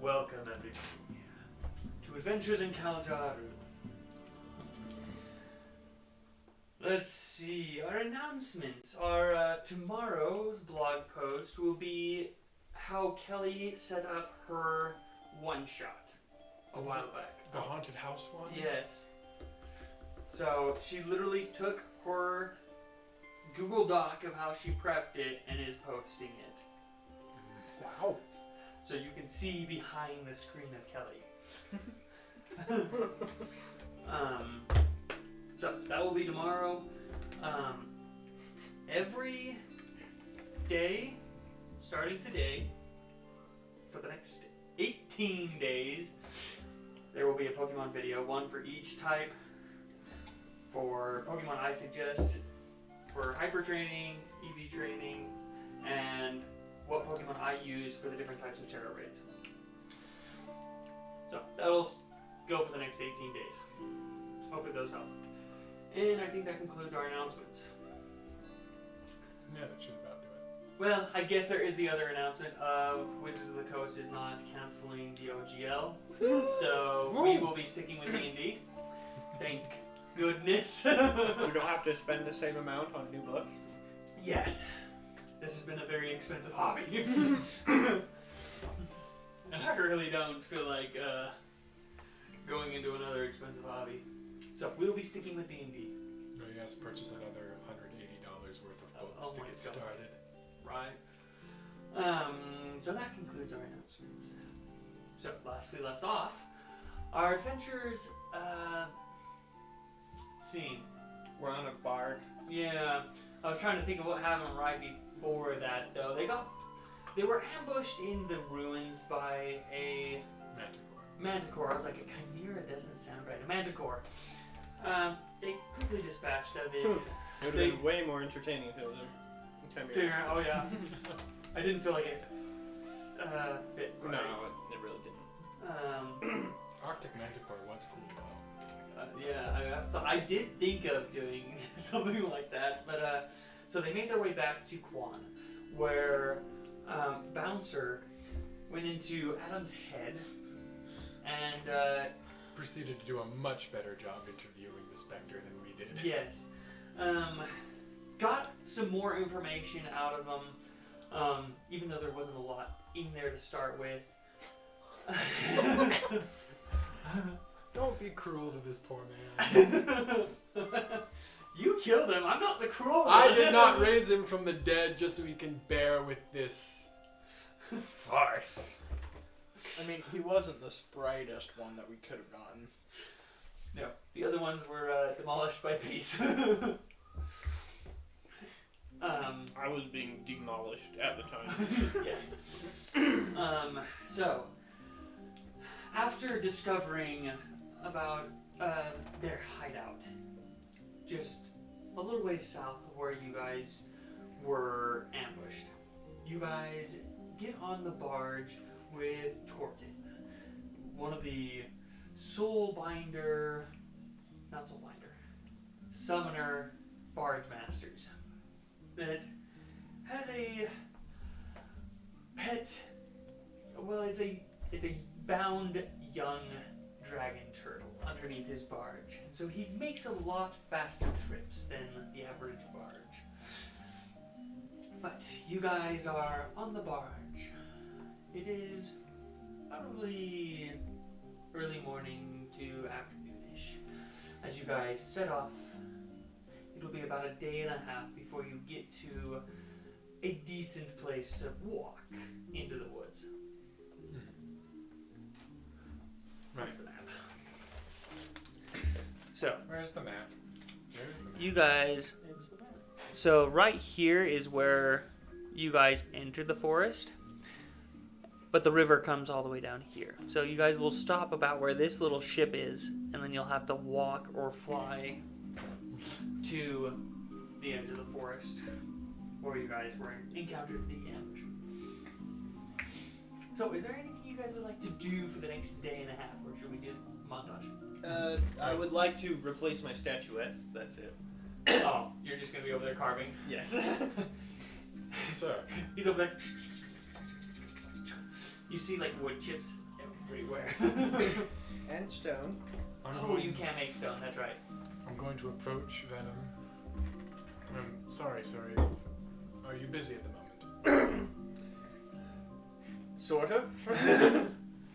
Welcome, everybody, to Adventures in Kal'Jaru. Let's see, our announcements are tomorrow's blog post will be how Kelly set up her one-shot a while back. The haunted house one? Yes. So she literally took her Google Doc of how she prepped it and is posting it. Wow. So you can see behind the screen of Kelly. So that will be tomorrow. Every day, starting today, for the next 18 days, there will be a Pokemon video, one for each type. For Pokemon I suggest, for Hyper Training, EV Training, and what Pokemon I use for the different types of Terra Raids. So that'll go for the next 18 days. Hopefully those help. And I think that concludes our announcements. Yeah, that should about do it. Well, I guess there is the other announcement of Wizards of the Coast is not canceling the OGL. So we will be sticking with D&D. Thank goodness. We don't have to spend the same amount on new books. Yes. This has been a very expensive hobby. And I really don't feel like going into another expensive hobby. So we'll be sticking with D&D. No, you guys purchase another $180 worth of books to get started. Right. So that concludes our announcements. So last we left off, our adventures scene. We're on a barge. Yeah. I was trying to think of what happened right before that, though. They were ambushed in the ruins by a manticore. I was like, a chimera doesn't sound right. A manticore. They quickly dispatched of it. It would have been way more entertaining if it was a chimera. Oh yeah. I didn't feel like it fit right. No, it really didn't. Arctic Manticore was cool though. Yeah, I did think of doing something like that, but so they made their way back to Quan, where Bouncer went into Adam's head and proceeded to do a much better job interviewing the Spectre than we did. Yes, got some more information out of them, even though there wasn't a lot in there to start with. Don't be cruel to this poor man. You killed him. I'm not the cruel one. I did not raise him from the dead just so he can bear with this farce. I mean, he wasn't the sprightest one that we could have gotten. No, the other ones were demolished by peace. I was being demolished at the time. Yes. So, after discovering about their hideout, just a little ways south of where you guys were ambushed, you guys get on the barge with Torkin, one of the summoner barge masters that has a pet. Well, it's a bound young dragon turtle underneath his barge, and so he makes a lot faster trips than the average barge. But you guys are on the barge. It is probably early morning to afternoonish. As you guys set off, it'll be about a day and a half before you get to a decent place to walk into the woods. Where's the map? So, Where's the map? you guys. So right here is where you guys enter the forest, but the river comes all the way down here. So you guys will stop about where this little ship is, and then you'll have to walk or fly to the edge of the forest where you guys were encountered the ambush. So is there anything you guys would like to do for the next day and a half, or should we just montage? I would like to replace my statuettes. That's it. Oh, you're just gonna be over there carving? Yes. Sir. He's over there. You see like wood chips everywhere. And stone. You can't make stone, that's right. I'm going to approach Venom. Sorry. Are you busy at the moment? Sort of.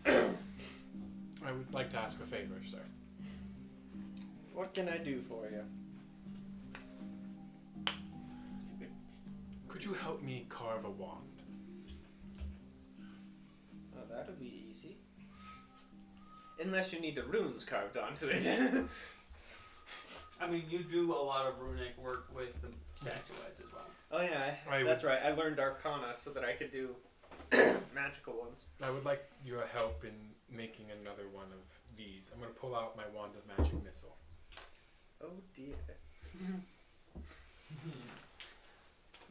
I would like to ask a favor, sir. What can I do for you? Could you help me carve a wand? Oh, that'll be easy. Unless you need the runes carved onto it. I mean, you do a lot of runic work with the statuettes as well. Oh yeah, that's right. I learned Arcana so that I could do magical ones. I would like your help in making another one of these. I'm going to pull out my wand of magic missile. Oh dear.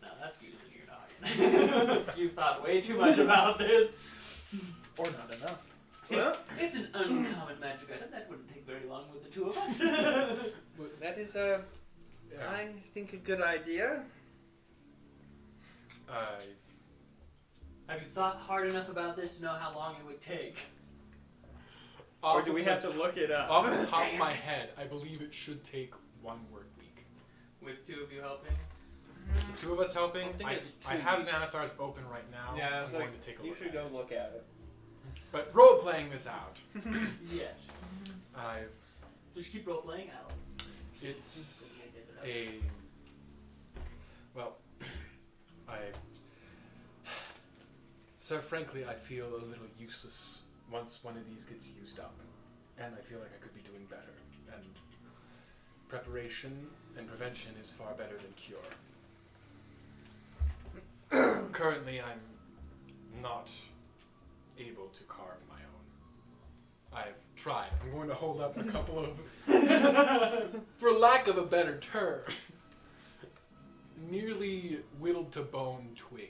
No, that's using your noggin. You've thought way too much about this. Or not enough. Well, it's an uncommon magic item. That wouldn't take very long with the two of us. That is I think a good idea. Have you thought hard enough about this to know how long it would take? Or do we have to look it up? Off the top of my head, I believe it should take 1 work week. With two of you helping? The 2 of us helping. I think it's I 2 have weeks. Xanathar's open right now. Yeah, I'm going to take a you look should at go it. look at it. But role playing this out. Yes. Just keep role playing out. It's So frankly, I feel a little useless once one of these gets used up, and I feel like I could be doing better. And preparation and prevention is far better than cure. Currently, I'm not able to carve my own. I've tried. I'm going to hold up a couple of, for lack of a better term, nearly whittled to bone twig.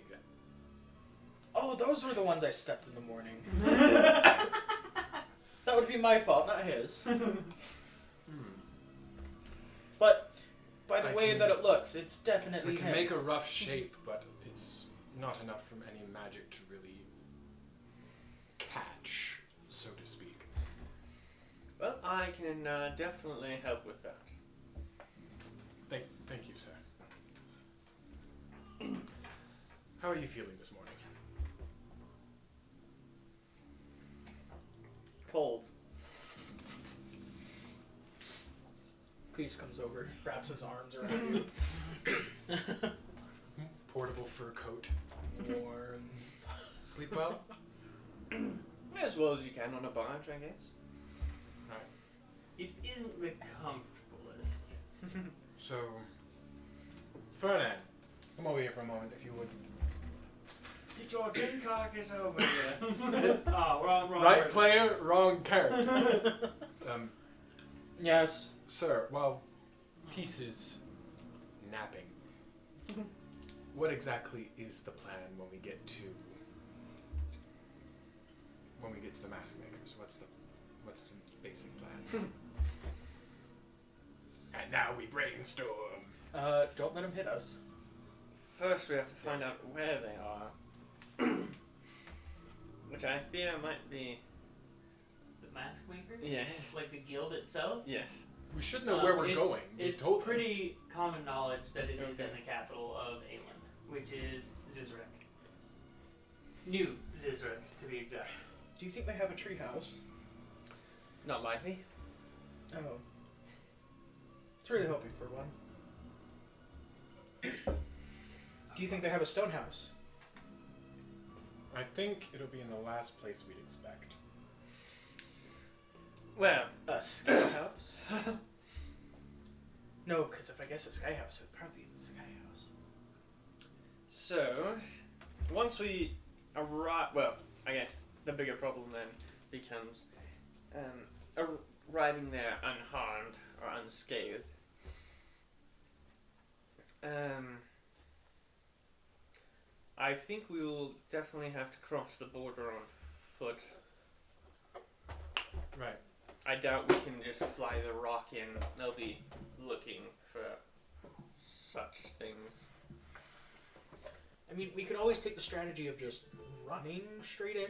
Oh, those were the ones I stepped in the morning. That would be my fault, not his. But by the way that it looks, it's definitely I can him. make a rough shape, but it's not enough from any magic to really catch, so to speak. Well, I can definitely help with that. Thank you, sir. How are you feeling this morning? Cold. Priest comes over, wraps his arms around you. Portable fur coat. Warm. Sleep well? As well as you can on a barge, I guess. It isn't the comfortablest. So, Fernand, come over here for a moment, if you would. Get your tin carcass over here. Wrong Right person. player, wrong character. Yes. Sir, while Peace is napping, what exactly is the plan when we get to the mask makers? What's the basic plan? And now we brainstorm. Don't let him hit us. First, we have to find out where they are. Which I fear might be... The mask makers? Yes. Like the guild itself? Yes. We should know where we're going. They It's told us. pretty common knowledge that it is in the capital of Aeland, which is Zizrek. New Zizrek, to be exact. Do you think they have a treehouse? Not likely. Oh. It's really hoping for one. Do you think they have a stone house? I think it'll be in the last place we'd expect. Well, A sky house? No, because if I guess a sky house, it would probably be the sky house. so, once we arrive... Well, I guess the bigger problem then becomes arriving there unharmed or unscathed. I think we will definitely have to cross the border on foot. Right. I doubt we can just fly the rock in. They'll be looking for such things. I mean, we could always take the strategy of just running straight in.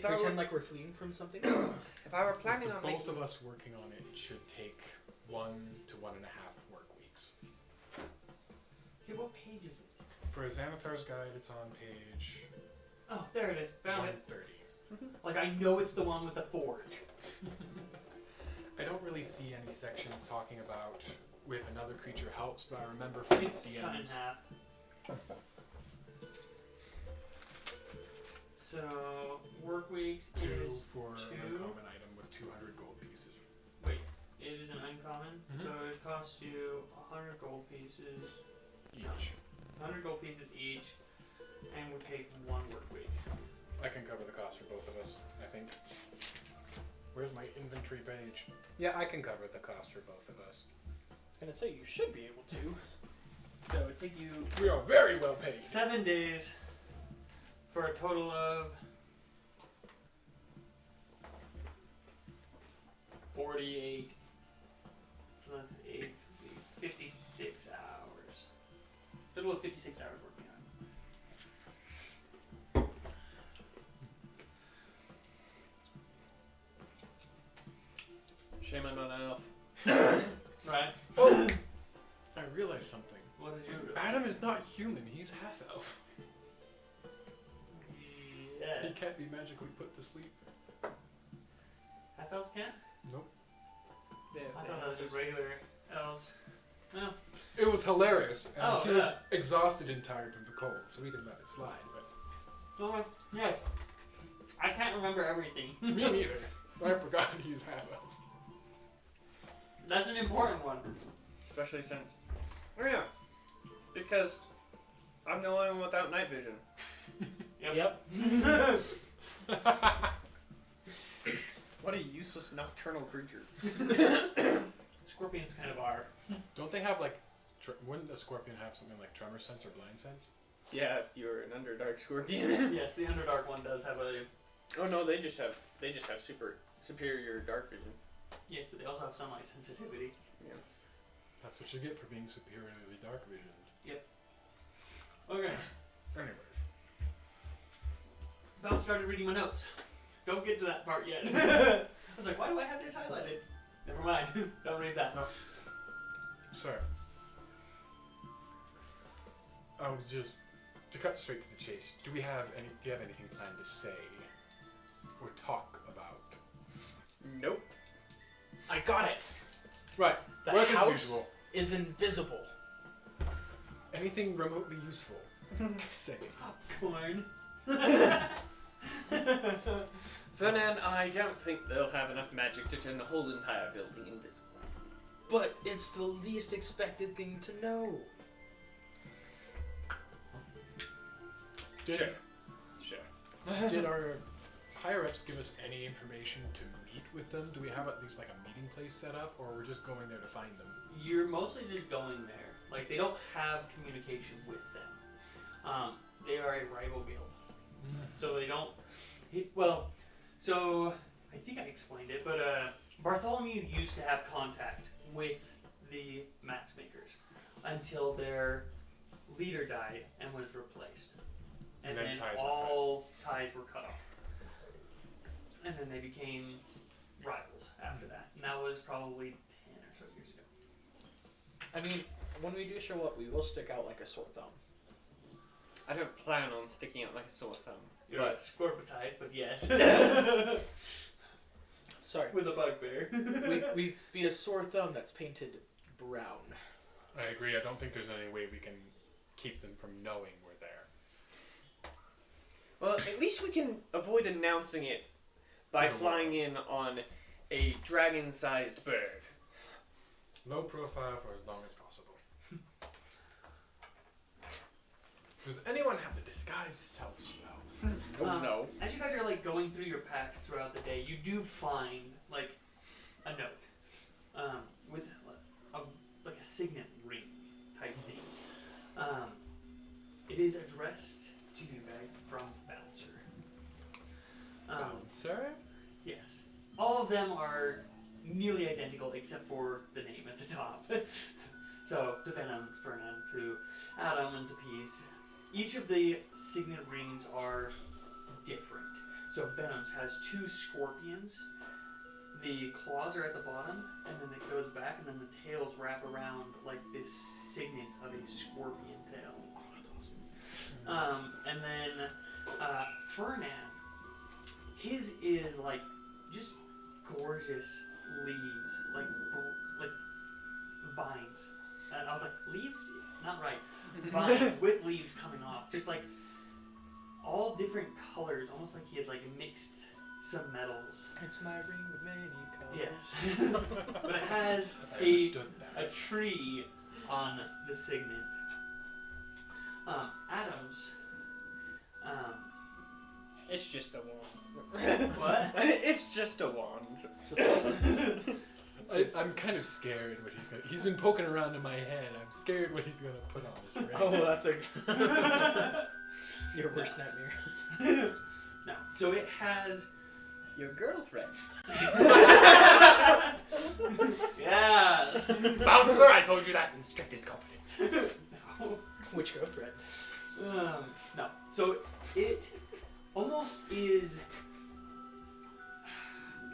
If I were, Pretend like we're fleeing from something? if I were planning With on both making, of us working on it, it should take 1 to 1.5 work weeks. Okay, what page is it? For a Xanathar's guide, it's on page Oh, there it is. Found it. 130. Like, I know it's the one with the forge. I don't really see any section talking about if another creature helps, but I remember from It's cut in DMs. half. So, work weeks 2 is for an 2. uncommon item with 200 gold pieces. Wait, it is an uncommon, Mhm. so it costs you 100 gold pieces. Each. 100 gold pieces each, and we take 1 work week. I can cover the cost for both of us, I think. Where's my inventory page? Yeah, I can cover the cost for both of us. I was gonna say, you should be able to. So it would take you We are very well paid. 7 days for a total of 48 plus 8 would be 56 hours. Total of 56 hours working on it. shame I'm not an elf. Right? Oh! I realized something. What did you do? Adam is not human, he's half-elf. Yes. He can't be magically put to sleep. Half elves can't? Nope. I thought that was just regular elves. No. It was hilarious, and Oh, he was yeah. exhausted and tired from the cold, so we can let it slide, but Oh, yeah. I can't remember everything. me neither. I forgot he's half-elf. That's an important one. Especially since, oh yeah, because I'm the only one without night vision. Yep. What a useless nocturnal creature. Scorpions kind of are. Don't they have, like, wouldn't a scorpion have something like tremor sense or blind sense? Yeah, if you're an Underdark scorpion. Yes, the Underdark one does have a. Oh no, they just have superior dark vision. Yes, but they also have sunlight sensitivity. That's what you get for being superiorly dark visioned. Okay. Anyways. About started reading my notes. Don't get to that part yet. I was like, why do I have this highlighted? Never mind. Don't read that. No. Sir. I was just to cut straight to the chase. Do you have anything planned to say or talk about? Nope. I got it. Right. The Work house as usual. is invisible. Anything remotely useful to say? Popcorn. Fernand, I don't think they'll have enough magic to turn the whole entire building invisible. But it's the least expected thing to know. Did, Sure. did our higher ups give us any information to meet with them? Do we have at least like a meeting place set up, or we're just going there to find them? You're mostly just going there. Like, they don't have communication with them. They are a rival guild. So they don't. So I think I explained it, but Bartholomew used to have contact with the matchmakers until their leader died and was replaced, and And then then ties were all ties were cut off, and then they became rivals after that. And that was probably 10 or so years ago. I mean, when we do show up, we will stick out like a sore thumb. I don't plan on sticking out like a sore thumb. You're a But scorpotite, but yes, Sorry. with a bugbear. We'd be a sore thumb that's painted brown. I agree. I don't think there's any way we can keep them from knowing we're there. well, at least we can avoid announcing it by To the flying in on a dragon-sized bird. Low profile for as long as possible. Does anyone have the disguise self spell? Oh no. As you guys are like going through your packs throughout the day, you do find like a note with like a signet ring type thing. It is addressed to you guys from Bouncer. Bouncer? Yes, all of them are nearly identical except for the name at the top. So to Venom, Fernand, to Adam, and to Peace. Each of the signet rings are different. So Venom's has 2 scorpions. The claws are at the bottom, and then it goes back, and then the tails wrap around like this signet of a scorpion tail. Oh, that's awesome. And then Fernan, his is like just gorgeous leaves, like vines. And I was like, leaves? Not right. Vines with leaves coming off, just like all different colors, almost like he had like mixed some metals. It's my ring with many colors. Yes. But it has I understood a that. tree on the signet. Adams. It's just a wand. What? It's just a wand. I'm kind of scared what he's gonna. He's been poking around in my head. I'm scared what he's gonna put on this ring. Oh, that's a your worst nightmare. No. So it has. Your girlfriend. Yes. Bouncer, I told you that in strictest confidence. No. Which girlfriend? No. So it almost is.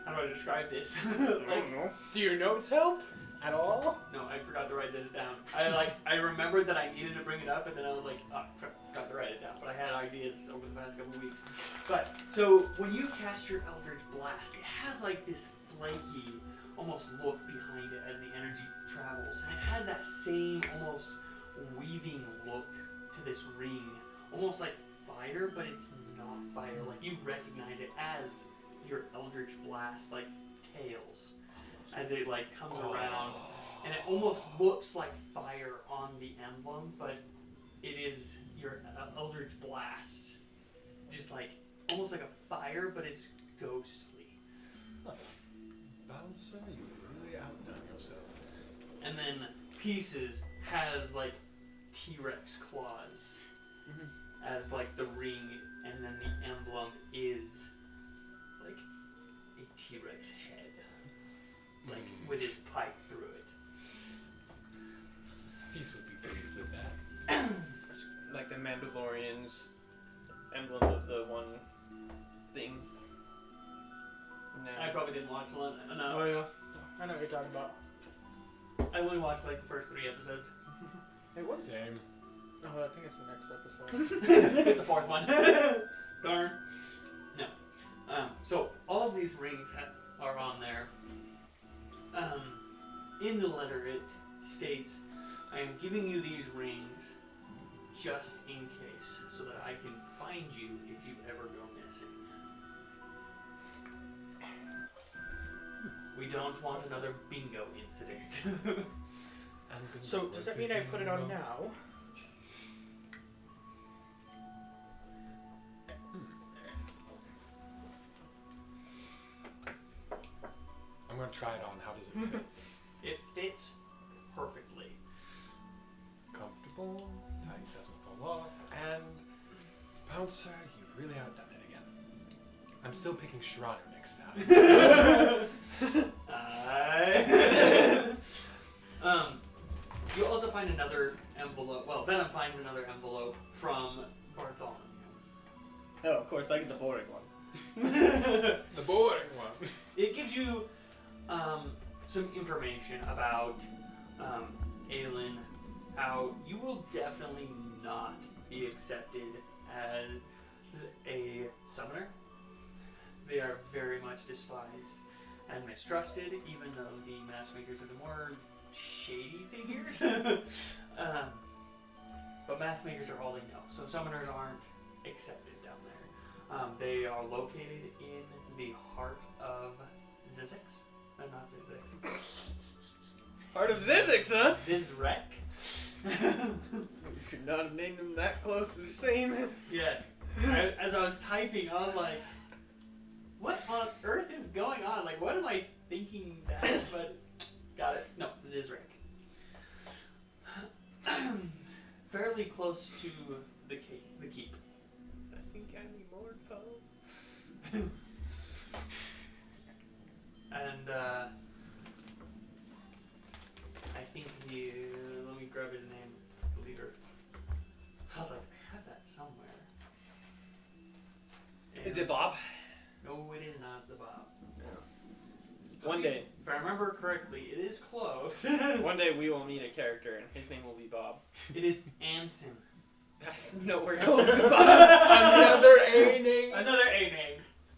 How do I describe this? don't know. Do your notes help at all? No, I forgot to write this down. I remembered that I needed to bring it up, and then I was like, oh, forgot to write it down. But I had ideas over the past couple of weeks. But so when you cast your Eldritch Blast, it has like this flaky, almost look behind it as the energy travels, and it has that same almost weaving look to this ring, almost like fire, but it's not fire. Like you recognize it as your Eldritch Blast, like tails, as it like comes around, and it almost looks like fire on the emblem, but it is your Eldritch Blast, just like almost like a fire, but it's ghostly. Bouncer, you really outdone yourself. And then Pieces has like T-Rex claws as like the ring, and then the emblem is like a T-Rex head, like with his pipe through it. Peace would be pleased with that. Like the Mandalorian's emblem of the one thing. No. I probably didn't watch a lot. Oh No, yeah, I know what you're talking about. I only watched like the first 3 episodes. It was. Same. Oh, I think it's the next episode. It's the 4th one. Darn. No. So all of these rings are on there. In the letter it states, I am giving you these rings just in case, so that I can find you if you ever go missing. We don't want another bingo incident. So does that mean I put it on now? I'm gonna try it on. How does it fit? It fits perfectly. Comfortable, tight, doesn't fall off, and Bouncer, you really outdone it again. I'm still picking Shirano next time. You also find another envelope. Well, Venom finds another envelope from Bartholomew. Oh, of course, I get the boring one. The boring one. It gives you some information about Aelin, how you will definitely not be accepted as a summoner. They are very much despised and mistrusted, even though the mask makers are the more shady figures. But mask makers are all they know, so summoners aren't accepted down there. They are located in the heart of Zizix. Not Zizix. Heart of Zizix, huh? Zizrek. You should not have named him that close to the same. Yes. As I was typing, I was like, what on earth is going on? Like, what am I thinking that? But, got it. No, Zizrek. Fairly close to the keep. I think I'm immortal. And, I think let me grab his name, the leader. I was like, I have that somewhere. Is it Bob? No, it is not Zabab. One day. If I remember correctly, it is close. One day we will meet a character and his name will be Bob. It is Anson. That's nowhere close to Bob. Another A name. Another A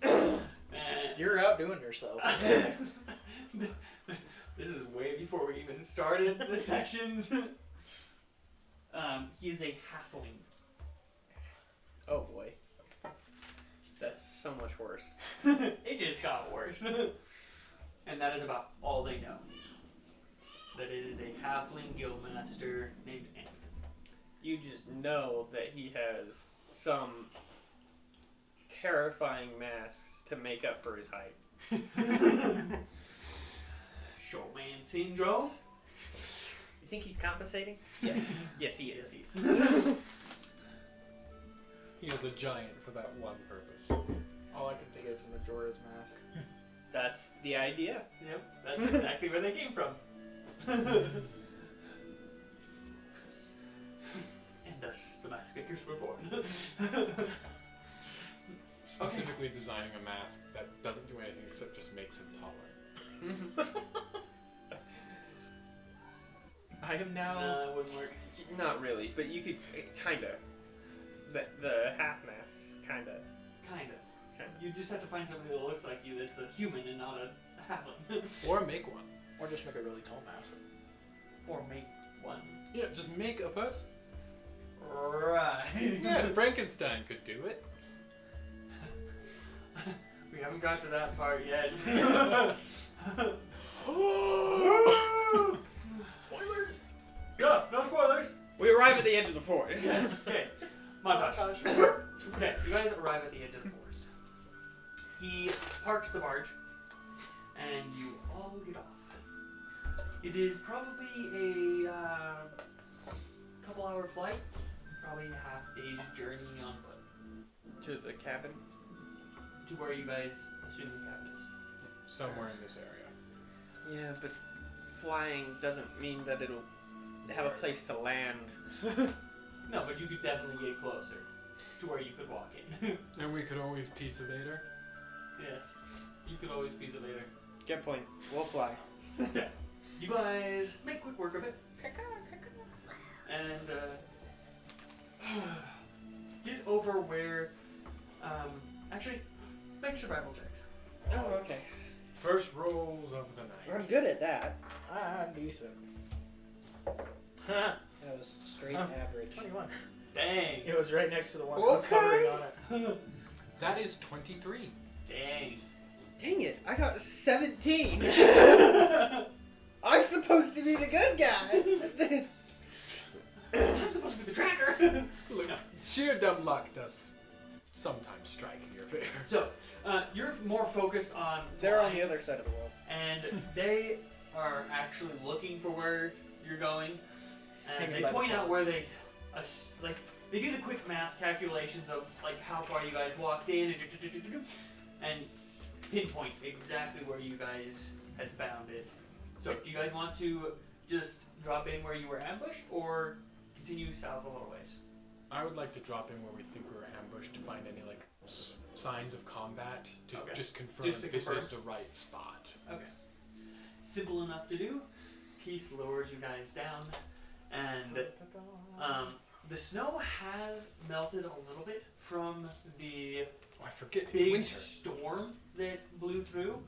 name. You're outdoing yourself. This is way before we even started the sessions. He is a halfling. Oh boy. That's so much worse. It just got worse. And that is about all they know. That it is a halfling guildmaster named Anson. You just know that he has some terrifying masks to make up for his height. Short man syndrome? You think he's compensating? Yes. Yes, he is. Yes. He is. He is a giant for that one purpose. All I can think of is Majora's Mask. That's the idea. Yep, that's exactly where they came from. And thus the mask makers were born. Specifically designing a mask that doesn't do anything except just makes him taller. I am now. No, that wouldn't work. Not really, but you could kinda. The half mask, kinda. Kinda. You just have to find somebody that looks like you that's a human and not a halfling. Or make one. Or just make a really tall mask. Or make one. Yeah, just make a person. Right. Yeah, Frankenstein could do it. We haven't got to that part yet. Spoilers! Yeah, no spoilers. We arrive at the edge of the forest. Yes. Okay. Montage. Okay, you guys arrive at the edge of the forest. He parks the barge, and you all get off. It is probably a couple-hour flight, probably a half-day's journey on foot To the cabin. to where you guys assume the cabin is. Somewhere in this area. Yeah, but flying doesn't mean that it'll have a place to land. No, but you could definitely get closer to where you could walk in. And we could always piece evader. Yes, you could always piece it later. Good point. We'll fly. Okay. You guys make quick work of it. And get over where actually make survival checks. Oh, okay. First rolls of the night. I'm good at that. I'm decent. That was straight average. 21. Dang. It was right next to the one I was hovering on it. That is 23. Dang. Dang it! I got 17. I'm supposed to be the good guy. I'm supposed to be the tracker. Look, No. sheer dumb luck does sometimes strike in your favor. So, you're more focused on They're on flying, the other side of the wall. and they are actually looking for where you're going, and Hanging they by the point out poles. where they they do the quick math calculations of like how far you guys walked in and pinpoint exactly where you guys had found it. So, do you guys want to just drop in where you were ambushed, or continue south a little ways? I would like to drop in where we think we were ambushed to find any like signs of combat to Okay. just confirm Just to this confirm. is the right spot. Okay. Simple enough to do. Peace lowers you guys down, and the snow has melted a little bit from the Oh, I forget it's big winter. storm that blew through.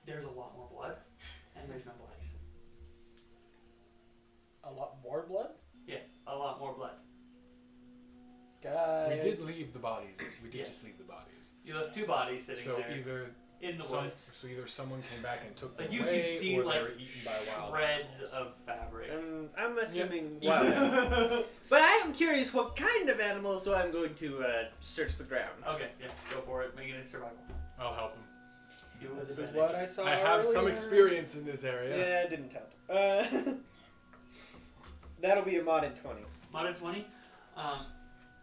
There's a lot more blood, and there's no bodies. A lot more blood? Yes, a lot more blood. Guys. We did leave the bodies. We did Yeah. just leave the bodies. You left two bodies sitting So there either in the woods. so either someone came back and took them Like you away, can see or like they were eaten by wild shreds animals. of fabric. I'm assuming Yeah. wild animals. But I am curious what kind of animals, so I'm going to search the ground. Okay, yeah, go for it. Make it a survival. I'll help them. Do This is advantage. what I saw. I have some earlier. experience in this area. Yeah, it didn't help. That'll be a mod in 20. Modded 20.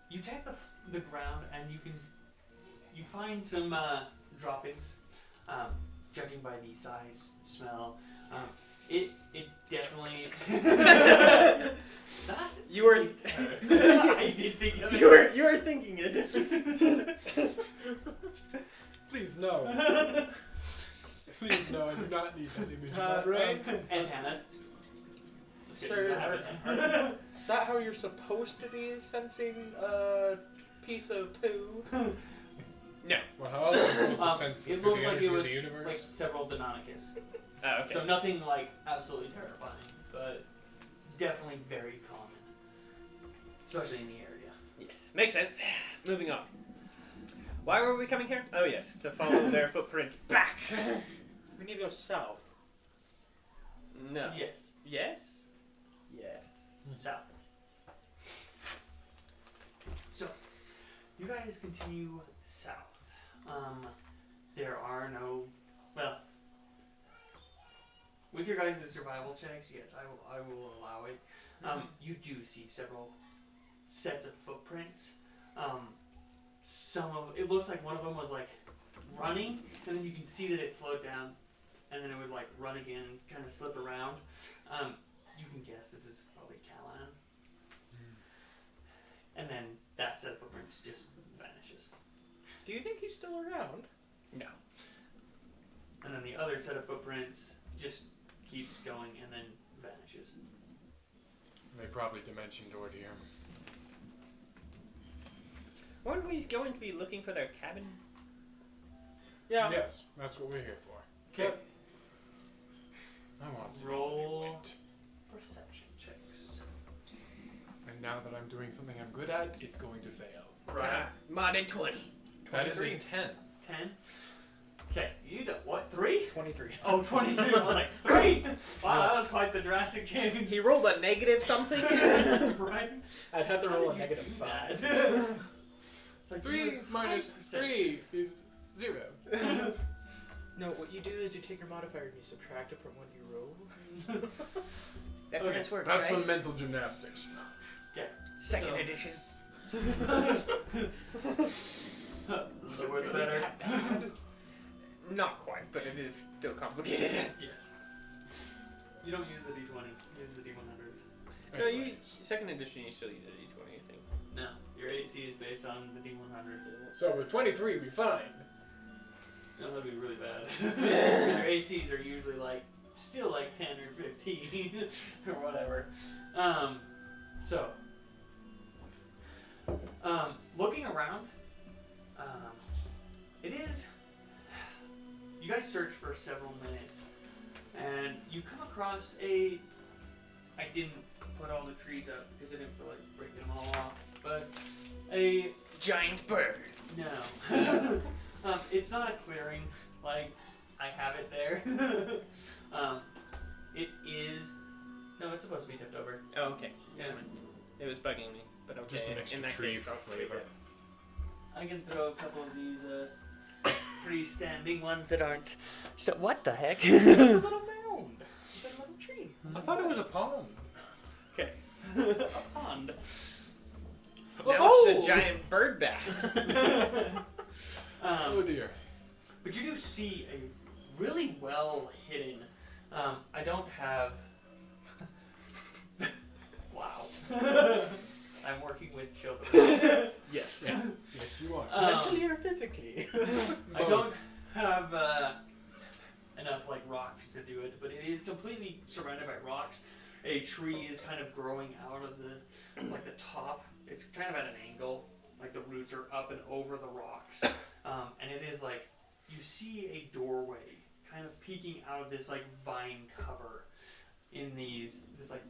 You check the ground and you find some droppings. Judging by the size, smell, it definitely. Not You were- I did think of it. You were thinking it. Please, no. Please, no, I do not need that image in my brain. Antennas. Sir, is that how you're supposed to be sensing a piece of poo? No. Well, how else are you supposed to sense It through looks the like energy it of was the universe? like several Deinonychus. Oh, okay. So nothing like absolutely terrifying, but definitely very common, especially in the area. Yes. Makes sense. Moving on. Why were we coming here? Oh, yes. To follow their footprints back. We need to go south. No. Yes, Yes? Yes. south. So, you guys continue south. There are no, well, with your guys' survival checks, yes, I will allow it. You do see several sets of footprints. It looks like one of them was like running, and then you can see that it slowed down, and then it would like run again and kind of slip around. You can guess this is probably Kal'Jaru. And then that set of footprints just vanishes. Do you think he's still around? No. And then the other set of footprints just keeps going and then vanishes. They probably dimension doored here. Weren't we going to be looking for their cabin? Yeah. Yes, that's what we're here for. Okay. I want to Roll. know it. Perception checks. And now that I'm doing something I'm good at, it's going to fail. Right. Modded 20. That is a 23. 10. 10. Okay, you did what? 3? 23. Oh, 23. I was like, 3? Wow, that was quite the drastic change. He rolled a negative something? Right? I'd have to How roll did a you negative do 5. that? It's like 3 you're minus 3 is 0. No, what you do is you take your modifier and you subtract it from what you roll. That's how Okay. this works, That's right? some mental gymnastics. Second So- edition. So we're better. Not quite, but it is still complicated. Yes. You don't use the D20. You use the D100s. No, Anyways. second edition you still use a D20, I think. No, your AC is based on the D100. So with 23, we find. No, that'd be really bad. Your ACs are usually like still like 10 or 15 or whatever. So looking around, it is. You guys search for several minutes, and you come across a. I didn't put all the trees up because I didn't feel like breaking them all off, but a. Giant bird. No. It's not a clearing, like, I have it there. It is... No, it's supposed to be tipped over. Oh, okay. Yeah. It was bugging me, but okay. Just an extra in that tree case, for I'll take flavor. it. I can throw a couple of these, freestanding ones that aren't... So, what the heck? It's a little mound. It's a little tree. I thought it was a pond. Okay. A pond. Now Oh! it's a giant bird bath. Oh dear. But you do see a really well hidden. I don't have. Wow. I'm working with children. Yes. Yes. Yes, you are. Mentally or physically? I don't have enough like rocks to do it, but it is completely surrounded by rocks. A tree is kind of growing out of the like the top. It's kind of at an angle, like the roots are up and over the rocks, and it is like you see a doorway kind of peeking out of this like vine cover in this like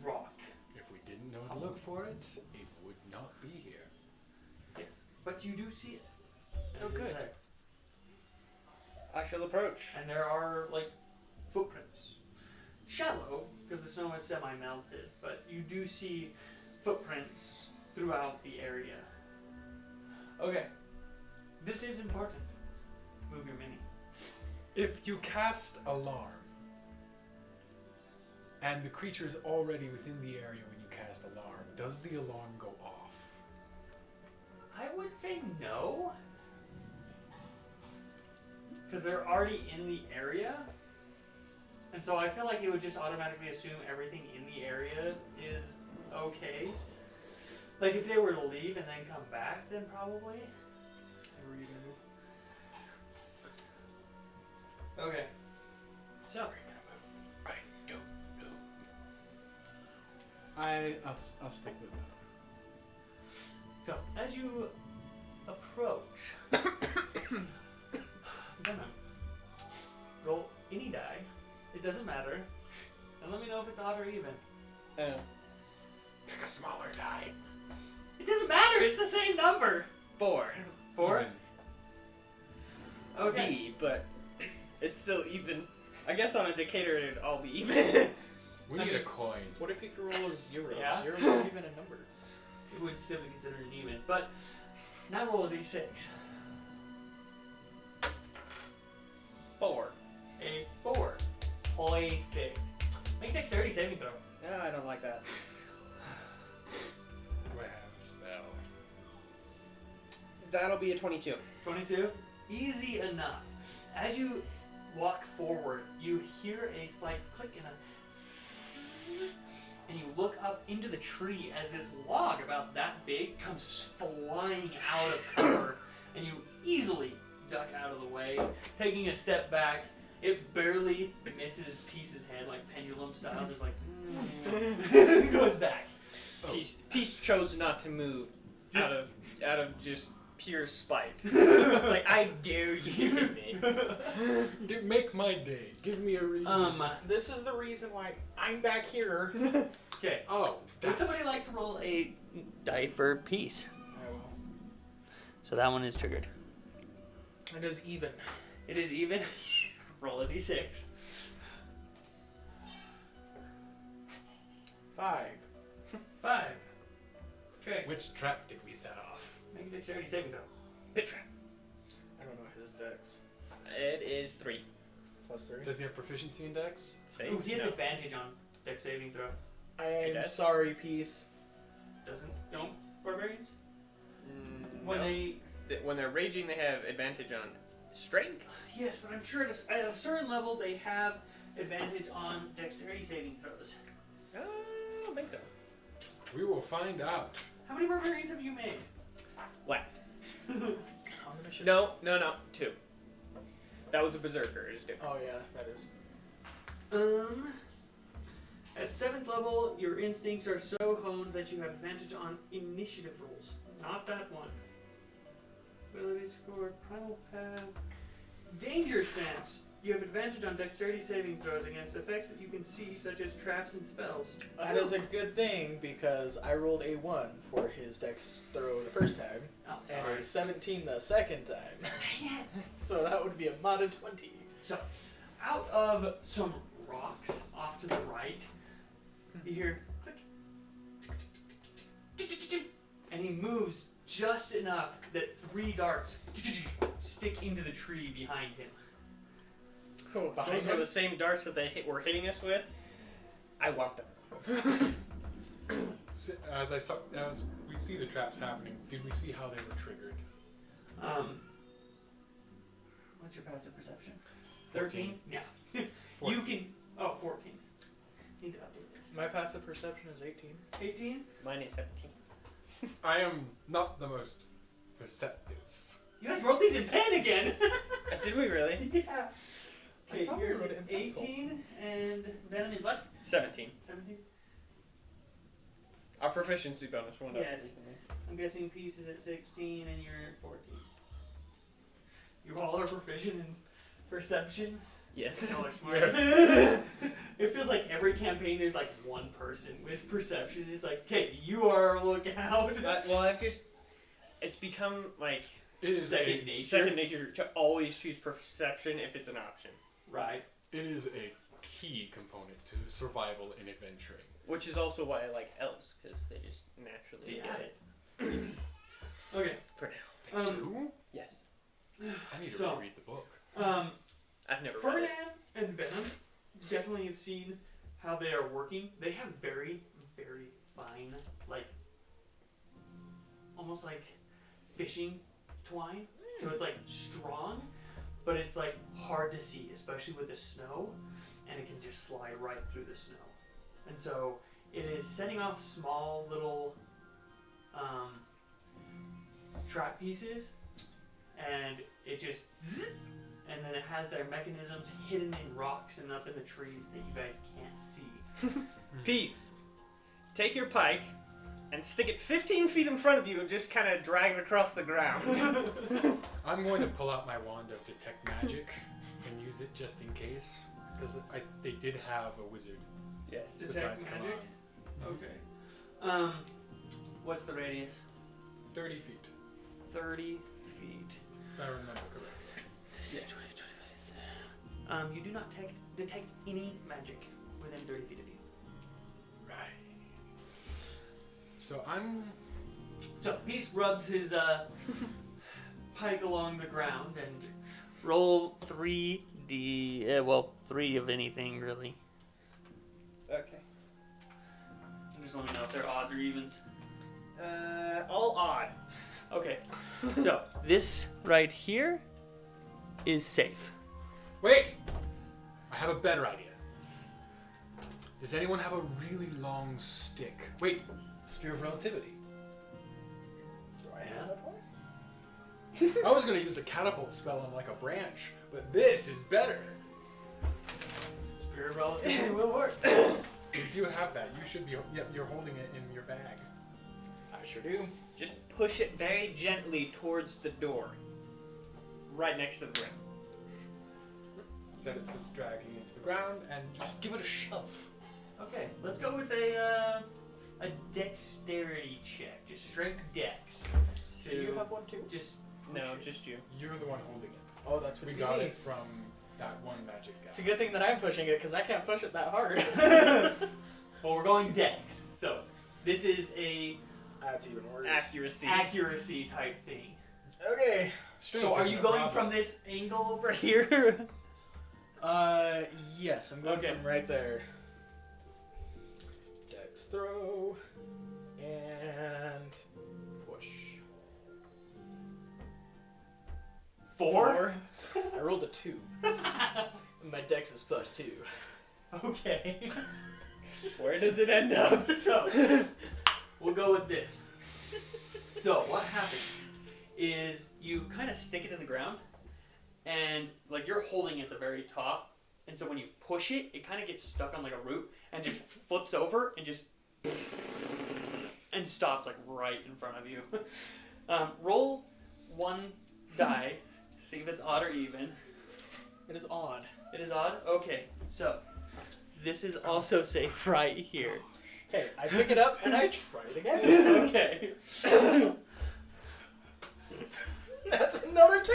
rock. If we didn't know to look for it, it would not be here. Yes, but you do see it. And Oh, it is good. there. I shall approach. And there are like footprints, shallow because the snow is semi-melted, but you do see footprints throughout the area. Okay, this is important. Move your mini. If you cast alarm, and the creature is already within the area when you cast alarm, does the alarm go off? I would say no, because they're already in the area, and so I feel like it would just automatically assume everything in the area is okay. Like if they were to leave and then come back, then probably. Where were you gonna move? Okay. So, I don't know. I'll stick with that. so as you approach, Venom, roll any die. It doesn't matter. And let me know if it's odd or even. Oh. Pick a smaller die. It doesn't matter. It's the same number. 4. 4. Even. Okay. B, but it's still even. I guess on a Decatur it'd all be even. We need a coin. What if you could roll a 0? Yeah. 0 isn't even a number. It would still be considered an even. But now roll a d6. 4. A 4. Perfect. Make dexterity saving throw. No, I don't like that. Do I have a spell? That'll be a 22. 22. Easy enough. As you walk forward, you hear a slight click and a sss, and you look up into the tree as this log about that big comes flying out of cover, and you easily duck out of the way. Taking a step back, it barely misses Peace's head, like pendulum style, just like goes back. Oh. Peace chose not to move Just- out of just pure spite. It's like, I dare you hit me. Make my day. Give me a reason. This is the reason why I'm back here. Okay. Oh, Would that's somebody like to roll a die for peace? I will. So that one is triggered. It is even. It is even. Roll a d6. 5. 5. Okay. Which trap did we set off? Make a dexterity saving throw. Pit trap. I don't know his dex. It is 3. Plus 3. Does he have proficiency in dex? Save? Ooh, he has No. advantage on dex saving throw. I am does? sorry, Peace. Doesn't? Don't barbarians? When When when they're raging, they have advantage on strength. Yes, but I'm sure at a certain level they have advantage on dexterity saving throws. I don't think so. We will find out. How many barbarians have you made? What? How many should- No. 2. That was a berserker. It's different. Oh yeah, that is. At 7th level, your instincts are so honed that you have advantage on initiative rolls. Not that one. Ability score, primal path. Danger sense. You have advantage on dexterity saving throws against effects that you can see, such as traps and spells. That is a good thing because I rolled a 1 for his dex throw the first time Oh, and alright. a 17 the second time. So that would be a modded 20. So, out of some rocks off to the right, you hear click, and he moves just enough that 3 darts stick into the tree behind him. Cool. Behind Those are him? the same darts that they were hitting us with. I want them. As we see the traps happening, did we see how they were triggered? What's your passive perception? 13? Yeah. 14. You can. Oh, 14. Need to update this. My passive perception is 18. 18? Mine is 17. I am not the most perceptive. You guys wrote these in pen again! Did we really? Yeah. I Okay, thought we yours wrote is it in pencil. 18, and Venom is what? 17. 17? Our proficiency bonus went up Yes. recently. I'm guessing Peace is at 16 and you're at 14. You all are proficient in perception? Yes. Y'all are smart. It feels like every campaign there's like one person with perception. It's like, okay, you are a lookout. Well, it's become like It is Second a nature. second nature to always choose perception if it's an option, Right. it is a key component to survival and adventuring. which is also why I like elves because they just naturally Yeah. get it. Okay. For now. Do? Yes. I need to So- reread the book. I've never read it. Ferdinand and Venom definitely have seen how they are working. They have very, very fine, like, almost like fishing twine. So it's like strong, but it's like hard to see, especially with the snow, and it can just slide right through the snow. And so it is setting off small little trap pieces, and it just zzz, and then it has their mechanisms hidden in rocks and up in the trees that you guys can't see. Peace. Take your pike and stick it 15 feet in front of you and just kind of drag it across the ground. I'm going to pull out my wand of detect magic and use it just in case, because they did have a wizard. Yes. Besides Detect magic? Kal'Jaru. Okay. What's the radius? 30 feet, 30 feet. if I remember correctly. Yes. You do not detect any magic within 30 feet of you. Right. So So Peace rubs his pike along the ground and roll 3d. Well, 3 of anything really. Okay. Just let me know if they're odds or evens. All odd. Okay. So this right here is safe. Wait! I have a better idea. Does anyone have a really long stick? Wait, Spear of Relativity. Do I Yeah. have that one? I was gonna use the catapult spell on like a branch, but this is better. Spirit relativity will work. You do have that. You should be. Yep, you're holding it in your bag. I sure do. Just push it very gently towards the door. Right next to the rim. Set it so it's dragging into the ground, and just give it a shove. Okay, let's go with a dexterity check. Just straight dex. Do you have one too? Just push No, it. just you. You're the one holding it. Oh, that's what We you got need. it from that one magic guy. It's a good thing that I'm pushing it because I can't push it that hard. Well, we're going dex. So this is a That's even worse. Accuracy. accuracy type thing. Okay. Strength So are isn't you a going problem. from this angle over here? Yes, I'm going Okay. from right there. Dex throw and push. 4? I rolled a 2. My dex is +2. Okay. Where does it end up? So we'll go with this. So what happens is you kind of stick it in the ground, and like you're holding it at the very top, and so when you push it, it kind of gets stuck on like a root and just flips over and just and stops like right in front of you. Roll 1 die, see if it's odd or even. It is odd. It is odd. Okay, so this is also safe right here. Okay, I pick it up and I try it again. Okay. That's another 2!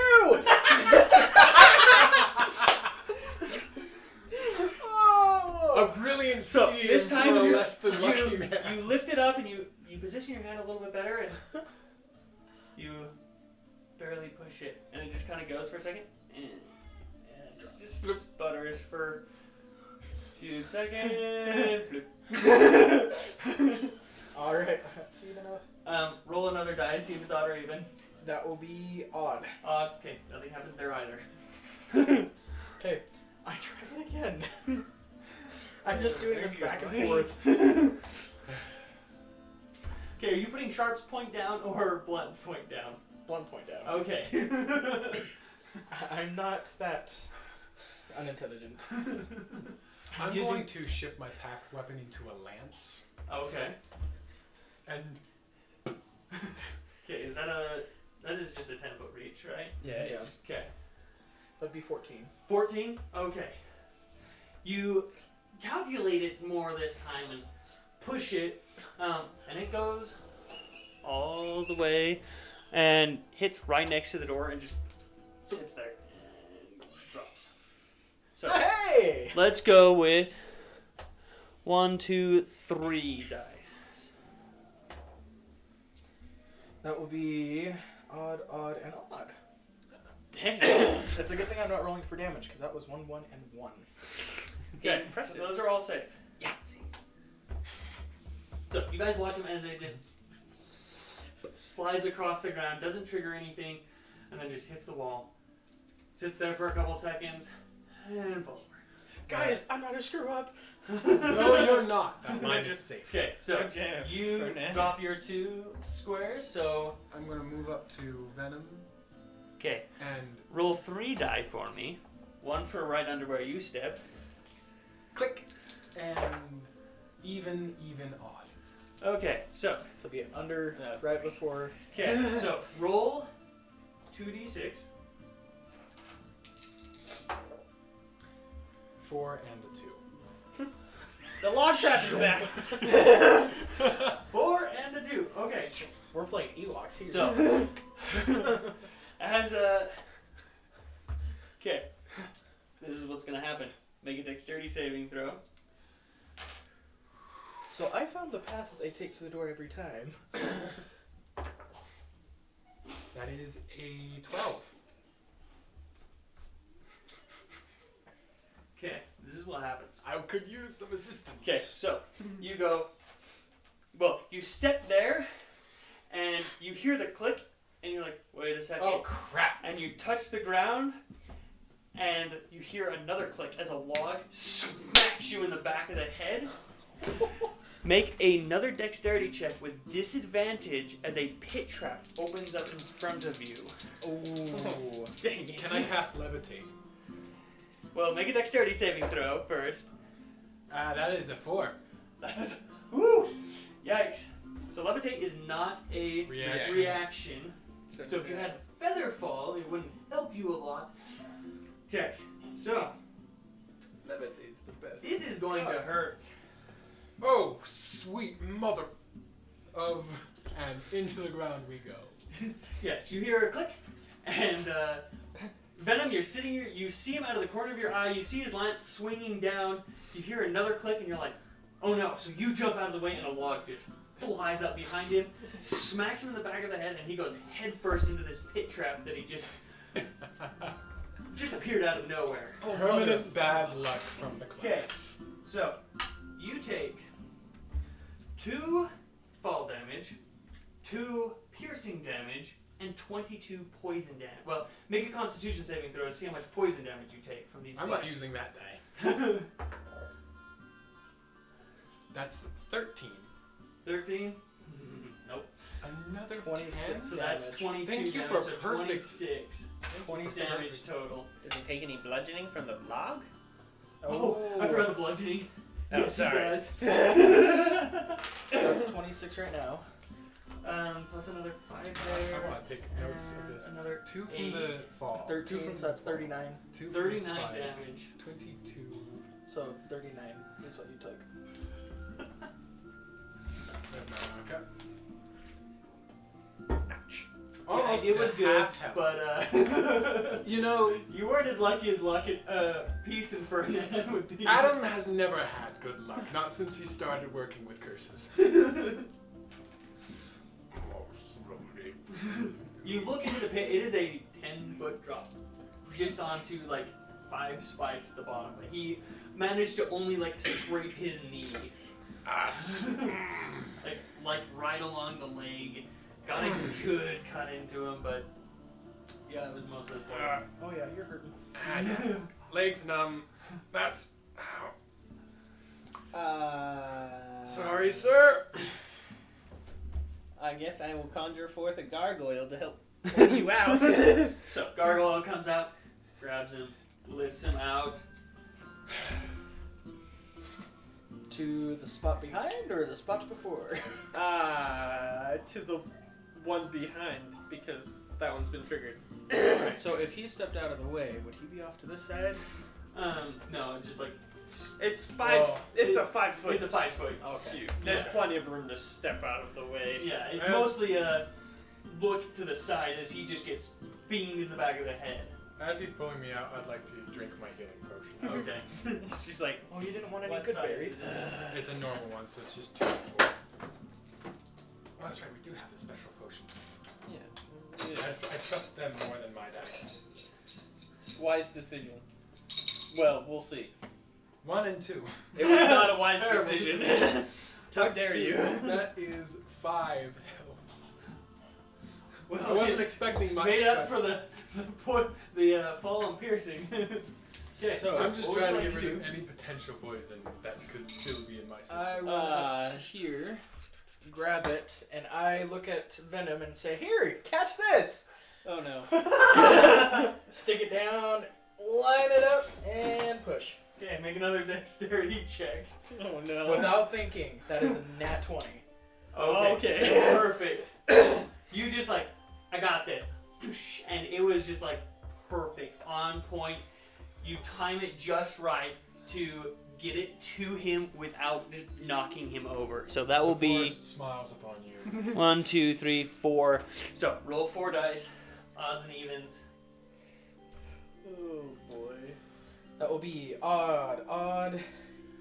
Oh! A brilliant So, scheme this time for a you- less than lucky You, man. you lift it up and you position your hand a little bit better and you barely push it and it just kind of goes for a second and just sputters for a few seconds. Bloop. Alright, let's see now. Roll another die, see if it's odd or even. That will be odd. Okay, nothing happens there either. Okay, I try it again. I'm just doing this back and There you forth. Okay, are you putting Sharp's point down or Blunt point down? One point down. Okay. I'm not that unintelligent. I'm using- going to shift my pack weapon into a lance, Okay. and Okay, is that is just a 10-foot reach, right? Yeah. Okay. That'd be 14. 14? Okay. You calculate it more this time and push it, and it goes all the way and hits right next to the door and just sits there and drops. So Hey! let's go with 1, 2, 3 die. That will be odd, odd, and odd. Dang. It's a good thing I'm not rolling for damage because that was 1, 1, and 1. Okay, Impressive. so those are all safe. Yeah. So you guys watch him as it just slides across the ground, doesn't trigger anything, and then just hits the wall. Sits there for a couple seconds, and falls over. Guys, I'm not a screw up. no, you're not. That mine is Just- safe. Okay, so Good jam. you Burnett. drop your 2 squares, so I'm gonna move up to Venom. Okay. And Roll 3 die for me. 1 for right under where you step. click. And even odd. Okay, so. So be under right before. Okay, so roll 2d6. 4 and a 2. The log trap is back. 4 and a 2. Okay. We're playing Ewoks here. So, as okay, this is what's gonna happen. Make a dexterity saving throw. So I found the path that they take to the door every time. That is a 12. Okay, this is what happens. I could use some assistance. Okay, so you go. Well, you step there, and you hear the click, and you're like, "Wait a second. Oh crap! And you touch the ground, and you hear another click as a log smacks you in the back of the head. Make another dexterity check with disadvantage as a pit trap opens up in front of you. Oh, Dang it. Can I cast levitate? Well, make a dexterity saving throw first. That is a 4. Woo! Yikes. So levitate is not a Reaction. reaction. So if you had feather fall, it wouldn't help you a lot. Okay, so Levitate's the best. this is going to hurt. Oh, sweet mother of... And into the ground we go. Yes, you hear a click, and Venom, you're sitting here, you see him out of the corner of your eye, you see his lance swinging down, you hear another click, and you're like, oh no, so you jump out of the way, and a log just flies up behind him, smacks him in the back of the head, and he goes headfirst into this pit trap that he just appeared out of nowhere. Permanent bad luck from the class. So, you take 2 fall damage, 2 piercing damage, and 22 poison damage. Well, make a Constitution saving throw to see how much poison damage you take from these. I'm not using that die. That's 13. 13? Nope. Another 26. 10? So that's 22 Thank you damage, for so perfect- 26 26 damage total. Does he take any bludgeoning from the log? Oh, I forgot the bludgeoning. Oh, Yes, sorry. he does. That's 26 right now. Plus another 5 I there. want to take notes of this. Another 2 from 8. the fall. 13, so that's 39. 2 from the 39 spike. damage. 22. So 39 is what you took. There's my knockup. Ouch. Almost Yeah, it was to good, half health. but You know, you weren't as lucky as Peace and Ferdinand would be. Adam has never had good luck. Not since he started working with curses. You look into the pit. It is a 10-foot drop, just onto like 5 spikes at the bottom. But he managed to only like scrape his knee, like right along the leg. Got a good cut into him, but yeah, it was most of the time. Oh yeah, you're hurting. Legs numb. That's... Ow. Sorry, sir. I guess I will conjure forth a gargoyle to help pull you out. So Gargoyle comes out, grabs him, lifts him out. To the spot behind or the spot before? To the one behind, because that one's been triggered. So if he stepped out of the way, would he be off to this side? No, just like It's 5. Oh. It's a 5 foot. it's a 5 foot. Okay. suit. There's plenty of room to step out of the way. Yeah, it's As- mostly a look to the side as he just gets fiend in the back of the head. As he's pulling me out, I'd like to drink my healing potion. Okay. She's like, Oh, you didn't want any What good size berries. is it? It's a normal one, so it's just 2 and 4. Oh, that's right, we do have the special potions. yeah. I trust them more than my dice. Wise decision. Well, we'll see. 1 and 2. It was not a wise Terrible decision. decision. How dare you? That is 5 health. Well, I wasn't it expecting much. made up but for the fall and piercing. Okay, So, I'm just what would trying you to like get to rid of do? any potential poison that could still be in my system. I run up here, grab it, and I look at Venom and say, "Here, catch this!" Oh no. Stick it down, line it up, and push. Okay, make another dexterity check. Oh no. Without thinking, that is a nat 20. Okay. Perfect. You just like, I got this. And it was just like perfect, on point. You time it just right to get it to him without just knocking him over. So that will The be forest smiles upon you. 1, 2, 3, 4. So roll 4 dice, odds and evens. Oh boy. That will be odd,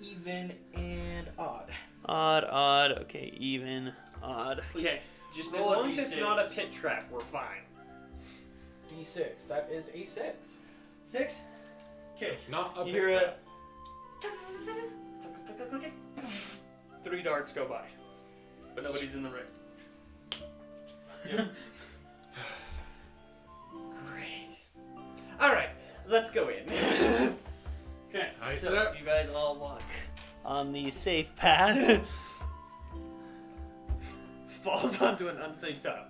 even, and odd. Odd, okay, even, odd. Okay. Just as Roll a long as it's D6. not a pit trap, we're fine. D6. That is a 6. 6? Okay. It's not a You hear pit a 3 darts go by, but nobody's in the ring. Yep. Great. Alright, let's go in. Okay. Nice So set. you guys all walk on the safe path. Falls onto an unsafe top.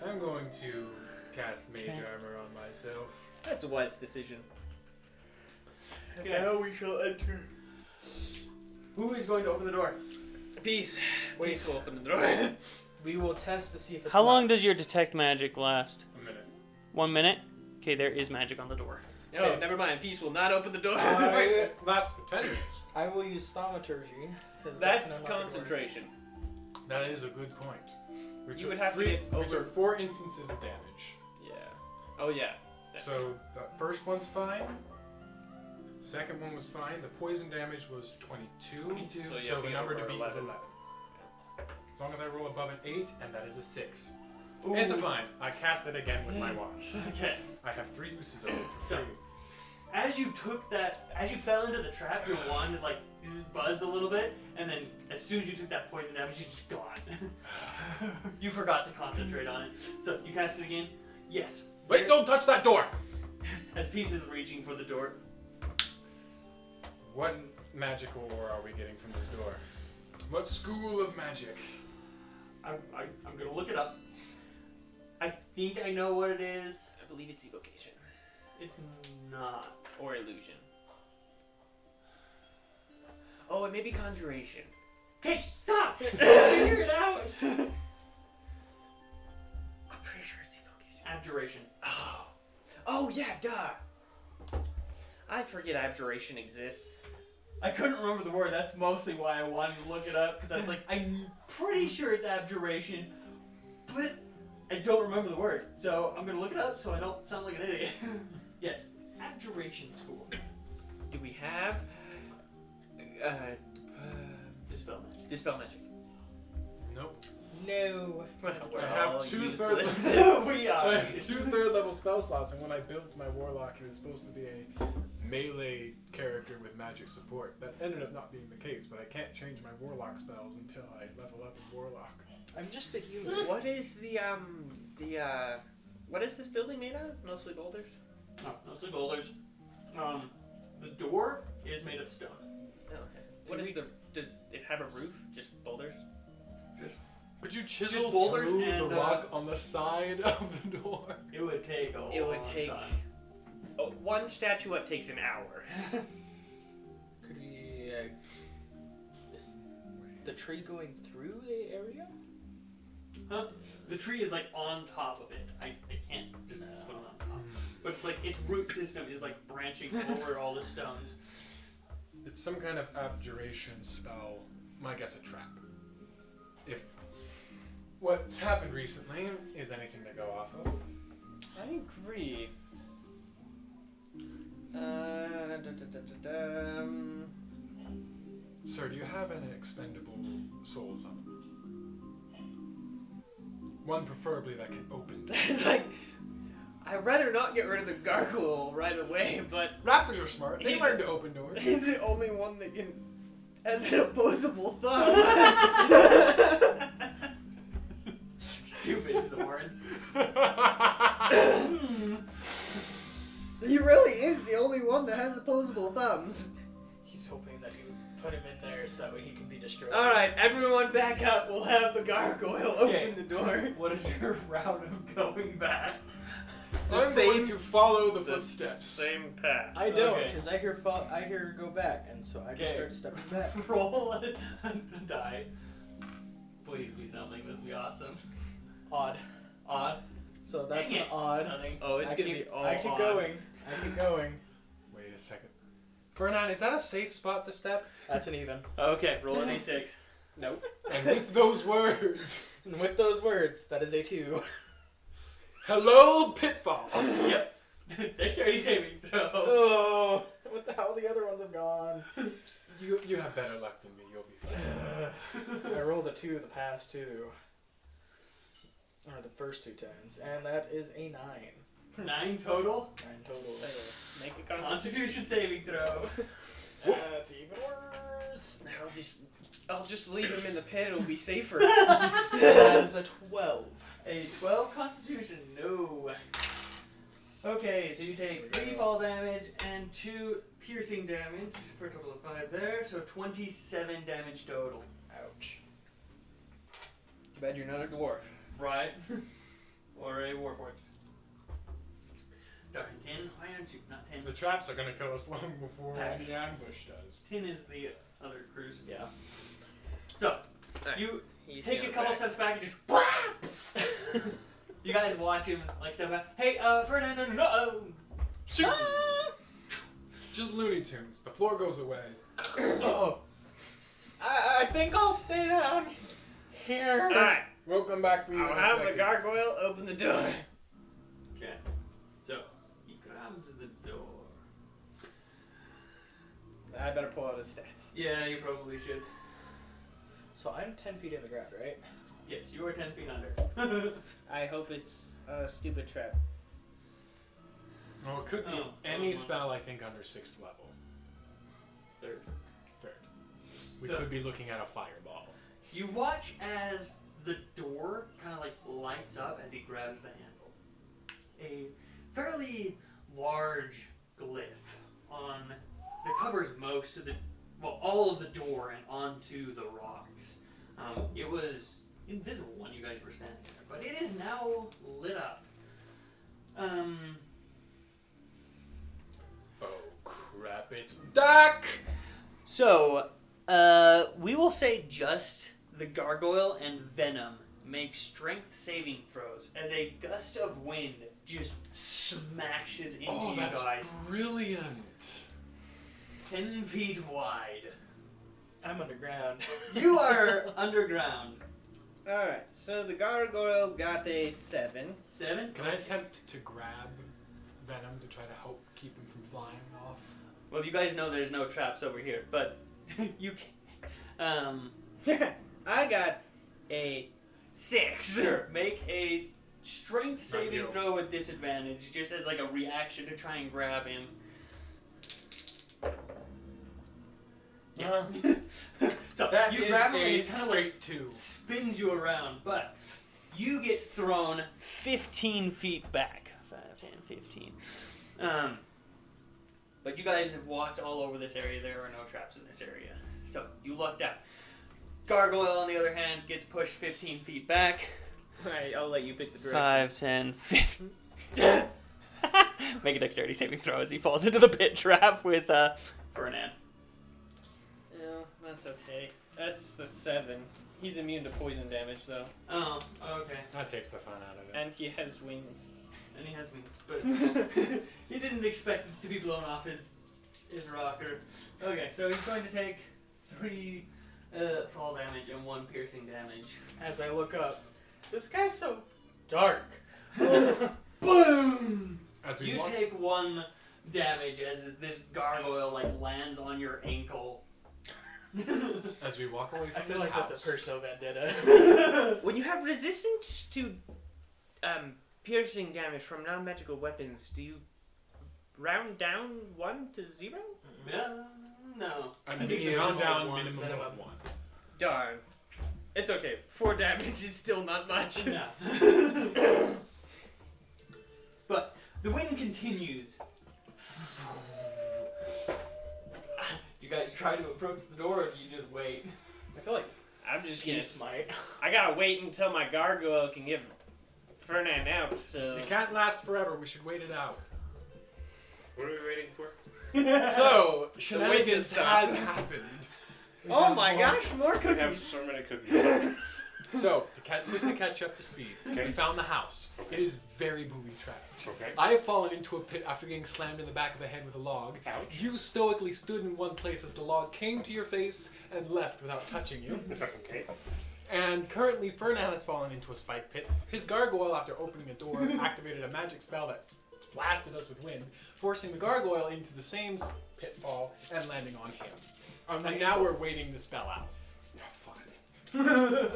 I'm going to cast Mage Okay. Armor on myself. That's a wise decision. Okay. Now we shall enter. Who is going to open the door? Peace. Wait. Peace will open the door. We will test to see if it's How long not- does your detect magic last? A minute. 1 minute? Okay, there is magic on the door. No, Okay. never mind. Peace will not open the door. Wait, that's for 10 minutes. I will use thaumaturgy. 'cause that That's can unlock the door. concentration. That is a good point. We You took would have to three, get we over- took 4 instances of damage. Yeah. Oh yeah. So the first one's fine. Second one was fine. The poison damage was 22. 22, so you have So to the get number over to beat is 11. 11. As long as I roll above an 8, and that is a 6. Ooh. It's a fine. I cast it again with my watch. Okay. I have 3 uses of it for So- free. As you fell into the trap, your wand like just buzzed a little bit, and then as soon as you took that poison damage, it's just gone. You forgot to concentrate on it. So you cast it again. Yes. Wait, don't touch that door! As Peace is reaching for the door. What magical ore are we getting from this door? What school of magic? I'm gonna look it up. I think I know what it is. I believe it's evocation It's not. or illusion. Oh, it may be conjuration. Okay, stop! Figure it out! I'm pretty sure it's evocation. Abjuration. Oh. Oh yeah, duh. I forget abjuration exists. I couldn't remember the word. That's mostly why I wanted to look it up, because I was like, I'm pretty sure it's abjuration, but I don't remember the word. So I'm gonna look it up so I don't sound like an idiot. Yes, abjuration school. Do we have Dispel magic. dispel magic? Nope. No. Well, we're I have all 2 useless. We I are. have 2 third-level spell slots, and when I built my warlock, he was supposed to be a melee character with magic support. That ended up not being the case, but I can't change my warlock spells until I level up in warlock. I'm just a human. What is what is this building made out of? Mostly boulders? Oh, mostly boulders. The door is made of stone. Oh, okay. Does it have a roof? Just boulders? Just Could you chisel boulders through and, the rock on the side of the door? it would take a It would long take- time. Oh, one statuette takes an hour. Could we, the tree going through the area? Huh? The tree is like on top of it. I can't just put it on top. But it's like its root system is like branching over all the stones. It's some kind of abjuration spell. My guess, a trap. If what's happened recently is anything to go off of. I agree. Sir, do you have an expendable soul summon? One preferably that can open doors. It's like, I'd rather not get rid of the gargoyle right away, but Raptors are smart. They He's- learn to open doors. He's the only one that can has an opposable thumb. Stupid Zorns. He really is the only one that has opposable thumbs. He's hoping that you put him in there so he can be destroyed. alright, everyone back up. We'll have the gargoyle Okay. open the door. What is your route of going back? I'm going to follow the footsteps. Same path. I don't, Okay. because I hear her go back, and so I just Okay. start stepping back. Roll a die. Please be something. This would be awesome. Odd. Odd. So that's Dang an it. odd. Nothing. Oh, it's I gonna keep- be all I keep odd. going. I keep going. Wait a second. Fernand, is that a safe spot to step? That's an even. Okay, roll a d6. Nope. And with those words, And with those words, that is a 2. hello, pitfall. Yep. Dexterity saving throw. Oh, what the hell? The other ones have gone. You have better luck than me. You'll be fine. I rolled a 2 the past 2. Or the first 2 times, and that is a 9. 9 total. 9 total. Make a constitution. Constitution saving throw. That's even worse. I'll just leave him in the pit. It'll be safer. That is a 12. A 12 Constitution. No. Okay, so you take 3 fall damage and 2 piercing damage for a total of 5 there, so 27 damage total. Ouch. Too bad you're not a dwarf. Right. Or a warforged. Darn, 10? Why aren't you? Not 10. The traps are gonna kill us long before Pass. the ambush does. 10 is the other cruise. Yeah. So, Alright. you He's take a going couple back. steps back and just You guys watch him like step back. Hey, Fernando, no. Shoot! Just Looney Tunes. The floor goes away. Oh. I think I'll stay down here. Alright, We'll come back for you I'll in a have second. the gargoyle open the door. Okay. So he grabs the door. I better pull out his stats. Yeah, you probably should. So I'm 10 feet in the ground, right? Yes, you are 10 feet under. I hope it's a stupid trap. Well, it could be Oh, any oh, spell, I think, under 6th level. Third. We So- could be looking at a fireball. You watch as the door kind of like lights up as he grabs the handle. A fairly large glyph on that covers most of the, well, all of the door and onto the rocks. It was invisible when you guys were standing there, but it is now lit up. Oh crap! It's dark. So, we will say just the gargoyle and venom make strength saving throws as a gust of wind just smashes into Oh, you that's guys brilliant. 10 feet wide. I'm underground. You are underground. Alright, so the gargoyle got a 7. 7? Can I attempt to grab Venom to try to help keep him from flying off? Well, you guys know there's no traps over here, but you can. I got a 6. Sure. Make a strength saving you. throw with disadvantage, just as like a reaction to try and grab him. Yeah. So That you is grab him a and it kind of like straight 2. spins you around, but you get thrown 15 feet back. 5, 10, 15. But you guys have walked all over this area. There are no traps in this area. So you lucked out. Gargoyle, on the other hand, gets pushed 15 feet back. Alright, I'll let you pick the direction. 5, 10, 15. Make a dexterity saving throw as he falls into the pit trap with Fernand. Yeah, that's okay. That's the 7. He's immune to poison damage, though. Oh, okay. That takes the fun out of it. And he has wings. And he has wings, but he didn't expect it to be blown off his rocker. Okay, so he's going to take 3 fall damage and 1 piercing damage. As I look up, this guy's so dark. Boom! As we You walk, take 1 damage as this gargoyle like lands on your ankle. as we walk away I from feel this like house, that's a personal vendetta. When you have resistance to piercing damage from non-magical weapons, do you round down 1 to 0? No. I'm I think going you to round minimum down one, minimum minimum. of 1. Darn. It's okay. 4 damage is still not much. No. But the wind continues. Do you guys try to approach the door, or do you just wait? I feel like I'm just gonna... he's smite. I gotta wait until my gargoyle can give Fernand out, so... It can't last forever. We should wait it out. What are we waiting for? So, wait to shenanigans stop. has happened. Oh my gosh, more We have cookies. so many cookies. So, to quickly catch up to speed, Okay. we found the house. Okay. It is very booby-trapped. Okay. I have fallen into a pit after getting slammed in the back of the head with a log. Ouch. You stoically stood in one place as the log came to your face and left without touching you. Okay. And currently, Fernand has fallen into a spike pit. His gargoyle, after opening a door, activated a magic spell that blasted us with wind, forcing the gargoyle into the same pitfall and landing on him. And now we're waiting the spell out. Oh, fine.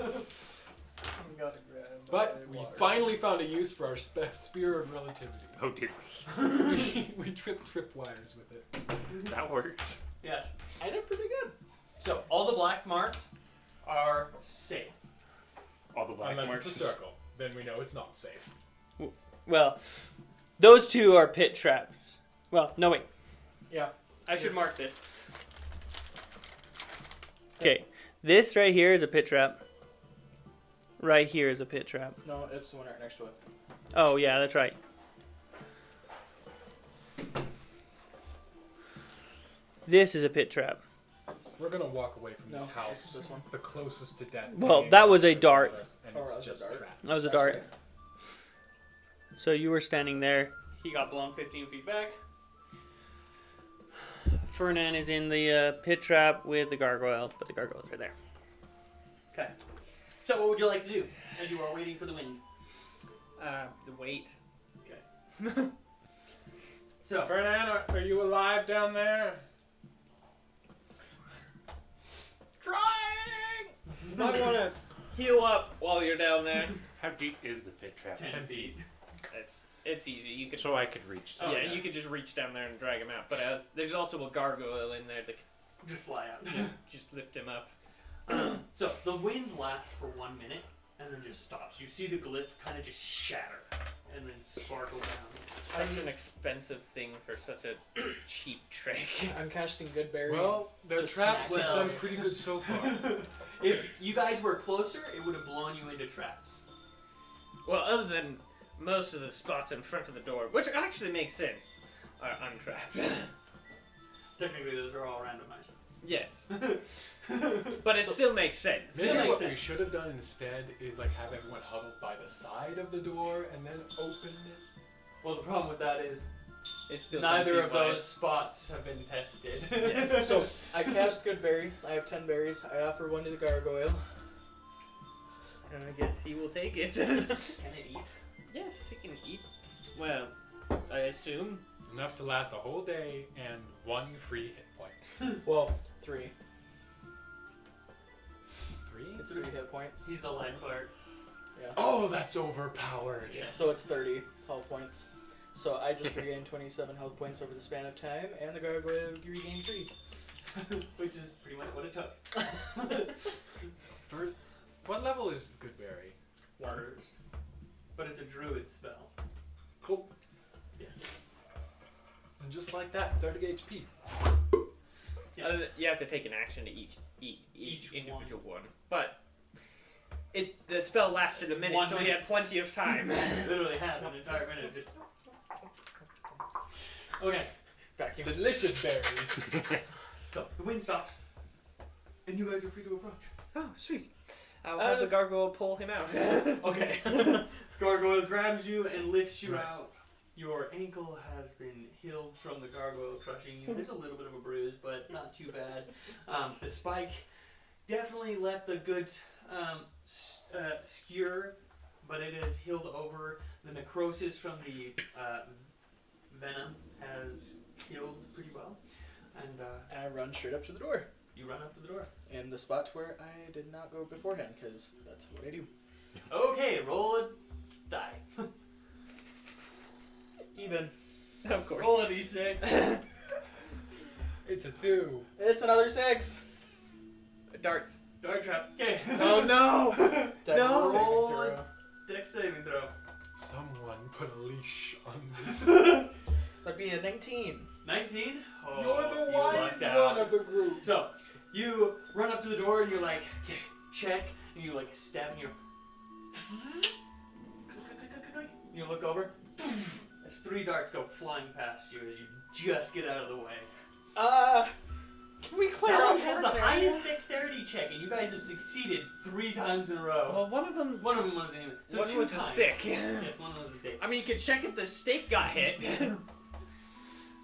But we finally found a use for our spear of relativity. Oh, did we tripped tripwires with it. we? That works. Yes. I did pretty good. So all the black marks are safe. All the black Unless marks. it's a circle, then we know it's not safe. Well, those two are pit traps. Well, no wait. Yeah. I should mark this. Okay, this right here is a pit trap. Right here is a pit trap. No, it's the one right next to it. Oh yeah, that's right. This is a pit trap. We're gonna walk away from this No, house, it's this one. the closest to death. Well, being that was a around dart. us, and Oh, it's that was a just dart. traps. That was a That's dart. right. So you were standing there. He got blown 15 feet back. Fernand is in the pit trap with the gargoyle, but the gargoyle's right there. Okay. So what would you like to do as you are waiting for the wind? The weight. So Fernand, are you alive down there? You might want to heal up while you're down there. How deep is the pit trap? 10 feet. It's easy. You could So I could reach. Oh, yeah, yeah. you could just reach down there and drag him out. But there's also a gargoyle in there that Just fly out. can just lift him up. So the wind lasts for 1 minute and then just stops. You see the glyph kind of just shatter and then sparkle down. Such an expensive thing for such a cheap trick. I'm casting good berry. Well, their Just traps smack have it. done pretty good so far. If you guys were closer, it would have blown you into traps. Well, other than most of the spots in front of the door, which actually makes sense, are untrapped. Technically, those are all randomized. Yes. But it still makes sense. Maybe makes what sense. we should have done instead is like have everyone huddled by the side of the door and then open it. Well, the problem with that is It's still neither of 10 feet wide. those spots have been tested. Yes. So I cast good berry. I have 10 berries. I offer one to the gargoyle. And I guess he will take it. Can it eat? Yes, he can eat. Well, I assume. Enough to last a whole day and 1 free hit point. Well, 3. 3? It's 3 hit points. He's the life cleric. Yeah. Oh, that's overpowered. Yeah. So it's 30 health points. So I just regained 27 health points over the span of time, and the gargoyle regained 3. Which is pretty much what it took. For, what level is Goodberry? First. But it's a druid spell. Cool. Yes. And just like that, 30 HP. Yes. You have to take an action to each Each individual one. But the spell lasted a minute, 1 so we minute. had plenty of time. Literally had an entire minute of just. Okay. Vacuum. Delicious berries. So the wind stops, and you guys are free to approach. Oh, sweet. I'll have the gargoyle pull him out. Okay. Gargoyle grabs you and lifts you out. Your ankle has been healed from the gargoyle crushing you. There's a little bit of a bruise, but not too bad. The spike definitely left a good skewer, but it has healed over. The necrosis from the venom has healed pretty well. And I run straight up to the door. you run up to the door. In the spot where I did not go beforehand, because that's what I do. Okay, roll a die. Even. Of course. Roll a d6. It's a 2. It's another 6. Darts. Dart trap. Okay. Oh no! Dex No. saving Roll throw. Dex saving throw. Someone put a leash on me. That'd be a 19. 19? Oh, You're the you wise lucked out. one of the group. So, you run up to the door and you're like, okay, check, and you like stab and you're You look over. As 3 darts go flying past you as you just get out of the way. Can we clear That out one has the more area? highest dexterity check, and you guys have succeeded 3 times in a row. Well, one of them. One of them wasn't even. So One 2 was a times. stick. Yes, one was a stick. I mean, you could check if the stake got hit.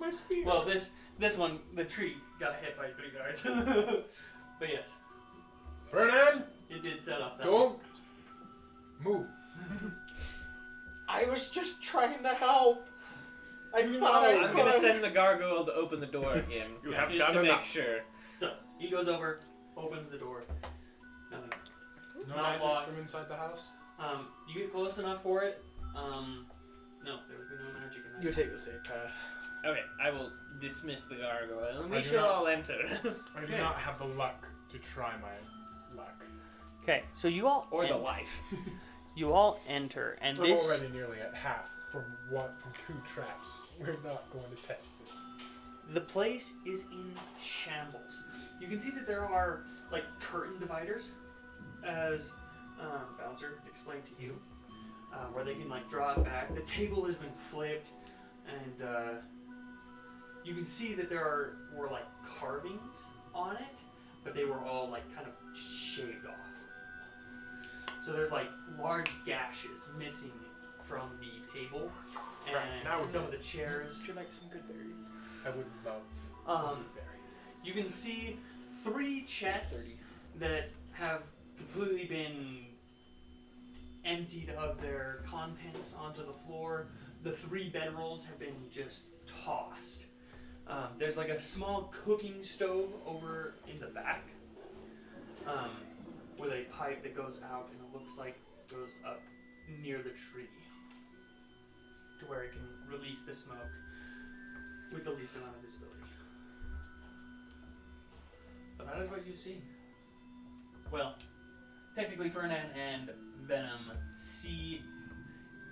My spear. Well, this one, the tree got hit by 3 darts. But yes, Vernon, it did set off that. one. don't move. I was just trying to help. I You thought know, I I'm could. gonna send the gargoyle to open the door again. You have just done to make enough. sure. So he goes over, opens the door. Nothing. It's No not magic locked. from inside the house. You get close enough for it. No, there would be no magic in that. You take the safe path. Okay, I will dismiss the gargoyle, and I we do shall not- all enter. I do Okay. not have the luck to try my luck. Okay, so you all or the life. you all enter, and I'm already nearly at half from 2 traps. We're not going to test this. the place is in shambles. You can see that there are like curtain dividers, as Bouncer explained to you, where they can like draw it back. The table has been flipped, and you can see that there were like carvings on it, but they were all like kind of just shaved off. So there's like large gashes missing from the table Crap, now and we're some dead. of the chairs. Would you like some good berries? I would love some berries. You can see 3 chests that have completely been emptied of their contents onto the floor. The 3 bedrolls have been just tossed. There's like a small cooking stove over in the back with a pipe that goes out and it looks like goes up near the tree to where it can release the smoke with the least amount of visibility. But that is what you see. Well, technically Fernand and Venom see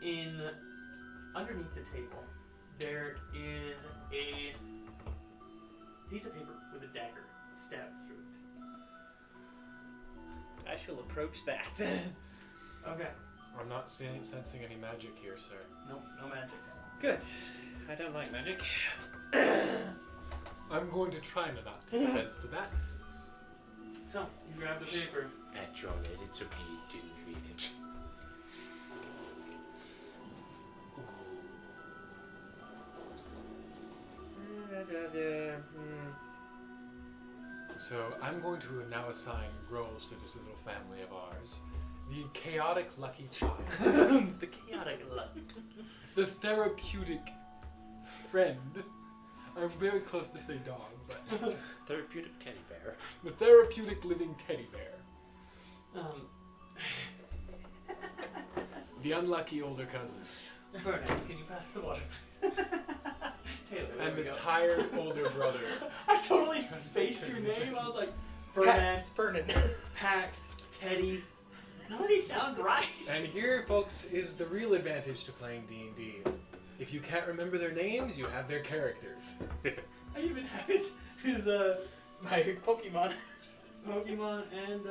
in underneath the table there is a piece of paper with a dagger stabbed through it. I shall approach that. Okay. I'm not sensing any magic here, sir. Nope, no magic. Good. I don't like magic. I'm going to try to not take offense to that. So, you grab the paper. Natural, it's okay, you didn't read it. So I'm going to now assign roles to this little family of ours. The chaotic lucky child. The chaotic luck. The therapeutic friend. I'm very close to say dog, but Therapeutic teddy bear. the therapeutic living teddy bear. The unlucky older cousin. Fernand, can you pass the water, please? Taylor, there And we the go. tired older brother. I totally spaced your name. I was like, Fernand, Fernand. Pax, Teddy. None of these sound right. And here, folks, is the real advantage to playing D&D. If you can't remember their names, you have their characters. I even have his My Pokemon. Pokemon and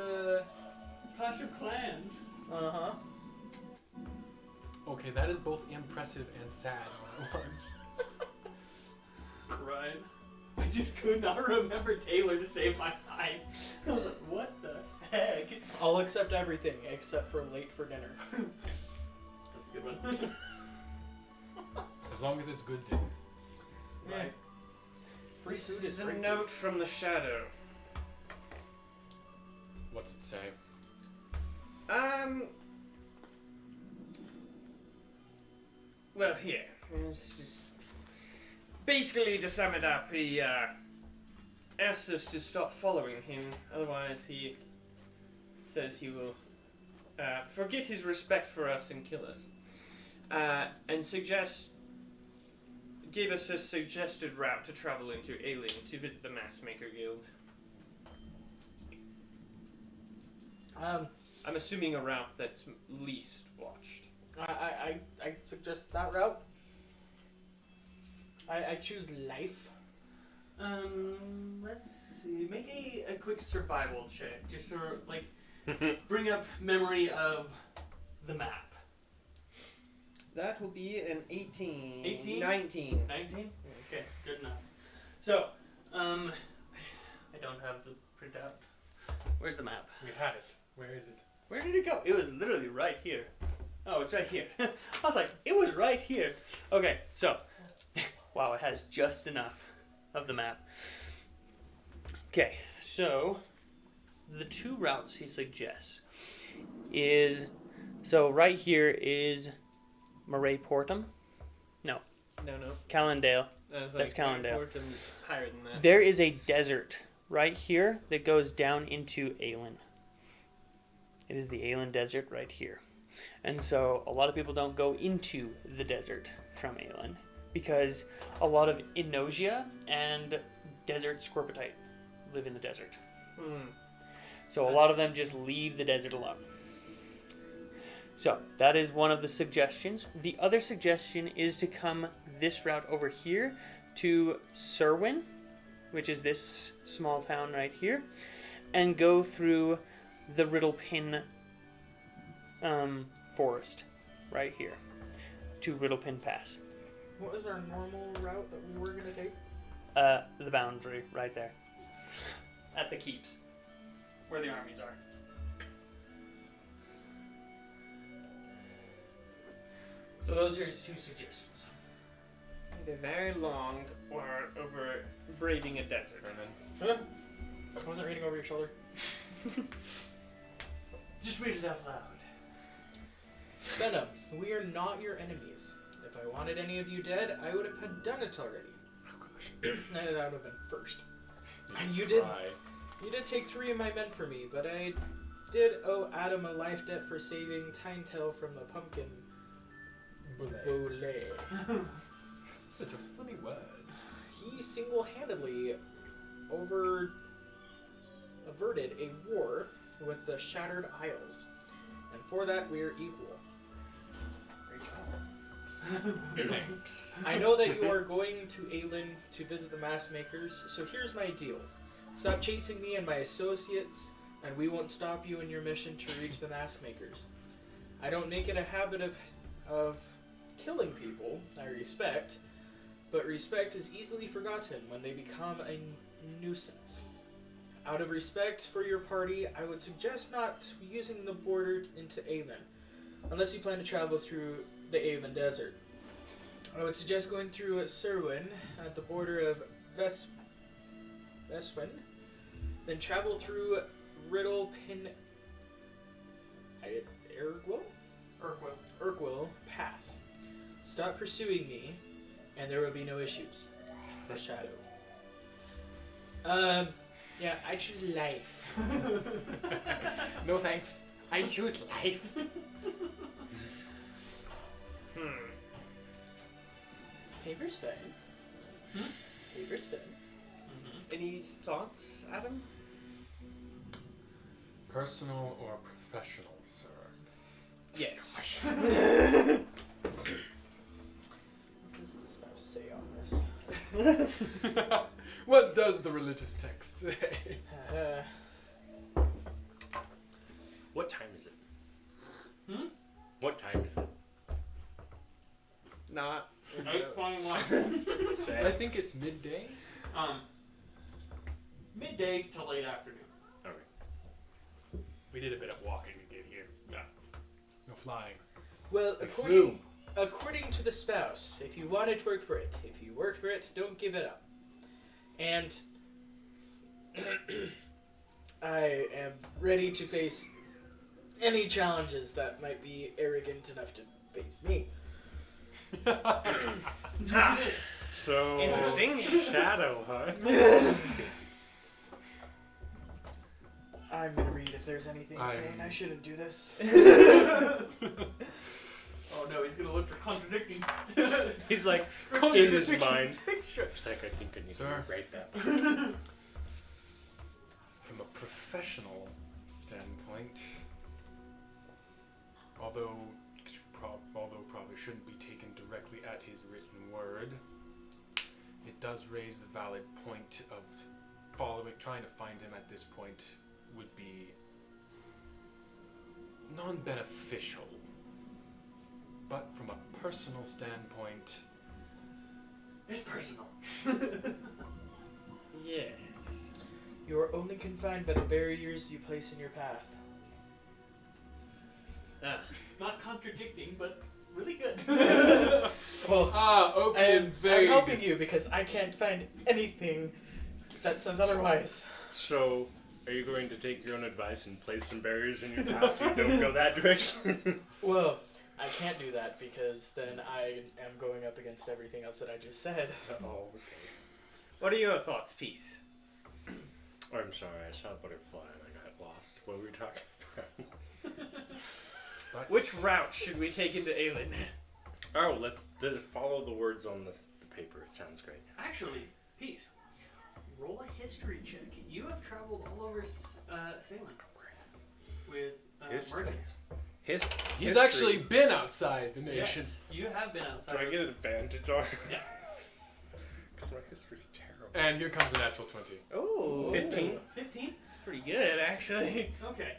Clash of Clans. Uh-huh. Okay, that is both impressive and sad all at once. Right. I just could not remember Taylor to save my life. I was like, what the heck? I'll accept everything except for late for dinner. That's a good one. As long as it's good dinner. Right. Free This food is is a free food. note from the shadow. What's it say? Well, here. It's just basically, to sum it up, he asked us to stop following him. Otherwise, he says he will forget his respect for us and kill us. And gave us a suggested route to travel into Ailing to visit the Massmaker Guild. I'm assuming a route that's least watched. I suggest that route. I choose life. Let's see. Make a quick survival check, just to bring up memory of the map. That will be an 18. 18? 19. 19? Okay, good enough. So, I don't have the printout. Where's the map? We had it. Where is it? Where did it go? It was literally right here. Oh, it's right here. I was like, it was right here. Okay, so, wow, it has just enough of the map. Okay, so, the two routes he suggests is, so right here is Murray Portum. No. Callendale. That's That's Callendale. Portum's higher than that. There is a desert right here that goes down into Aelin. It is the Aelin Desert right here. And so a lot of people don't go into the desert from Aelin because a lot of Inosia and desert scorpitite live in the desert. So a lot of them just leave the desert alone. So that is one of the suggestions. The other suggestion is to come this route over here to Serwyn, which is this small town right here, and go through the Riddlepin forest right here to Riddlepin Pass. What was our normal route that we were gonna take? The boundary right there. At the keeps, where the armies are. So those are his two suggestions. Either very long or over braving a desert. Huh? I wasn't reading over your shoulder. Just read it out loud. Venom, we are not your enemies. If I wanted any of you dead, I would have done it already. Oh gosh. That would have been first. You did- try. You did take 3 of my men for me, but I did owe Adam a life debt for saving Tinetail from the pumpkin boulet. Such a funny word. He single-handedly averted a war with the Shattered Isles, and for that we are equal. Great job. Thanks. I know that you are going to Aelin to visit the Mask Makers, so here's my deal. Stop chasing me and my associates, and we won't stop you in your mission to reach the Mask Makers. I don't make it a habit of killing people I respect, but respect is easily forgotten when they become a nuisance. Out of respect for your party, I would suggest not using the border into Aelin, unless you plan to travel through the Aelin Desert. I would suggest going through Serwyn at the border of Veswyn, then travel through Riddlepin Urquell Pass. Stop pursuing me, and there will be no issues. The Shadow. Yeah, I choose life. No thanks. I choose life. Paper's fine. Paper's fine. Any thoughts, Adam? Personal or professional, sir? Yes. What does the spouse say on this? What does the religious text say? What time is it? What time is it? Not. 8:21. I think it's midday. Midday to late afternoon. We did a bit of walking to get here. Yeah. No flying. Well, We flew. according to the spouse, if you want it, work for it. If you work for it, don't give it up. And I am ready to face any challenges that might be arrogant enough to face me. So Interesting. Shadow, huh? I'm gonna read if there's anything I'm- saying I shouldn't do this. Oh no, he's gonna look for contradicting. He's like in his Contradictions mind. picture. He's like, I think I need Sir. to write that. From a professional standpoint, although probably shouldn't be taken directly at his written word, it does raise the valid point of trying to find him at this point would be non-beneficial. but from a personal standpoint, It's personal. Yes. You are only confined by the barriers you place in your path. Ah. Not contradicting, but really good. Well, okay, I'm vague. helping you because I can't find anything that says otherwise. So, are you going to take your own advice and place some barriers in your path so you don't go that direction? Well, I can't do that because then I am going up against everything else that I just said. Oh, okay. What are your thoughts, Peace? Oh, I'm sorry, I saw a butterfly and I got lost. What were we talking about? But Which route should we take into Aelin? Oh, let's follow the words on the paper. It sounds great. Actually, Peace, roll a history check. You have traveled all over Salem with History. merchants. He's History. actually been outside the nation. Yes, you have been outside. Do I get an advantage on it? Yeah. Because my history's terrible. And here comes the natural 20. Oh, 15. 15? It's pretty good, actually. Okay.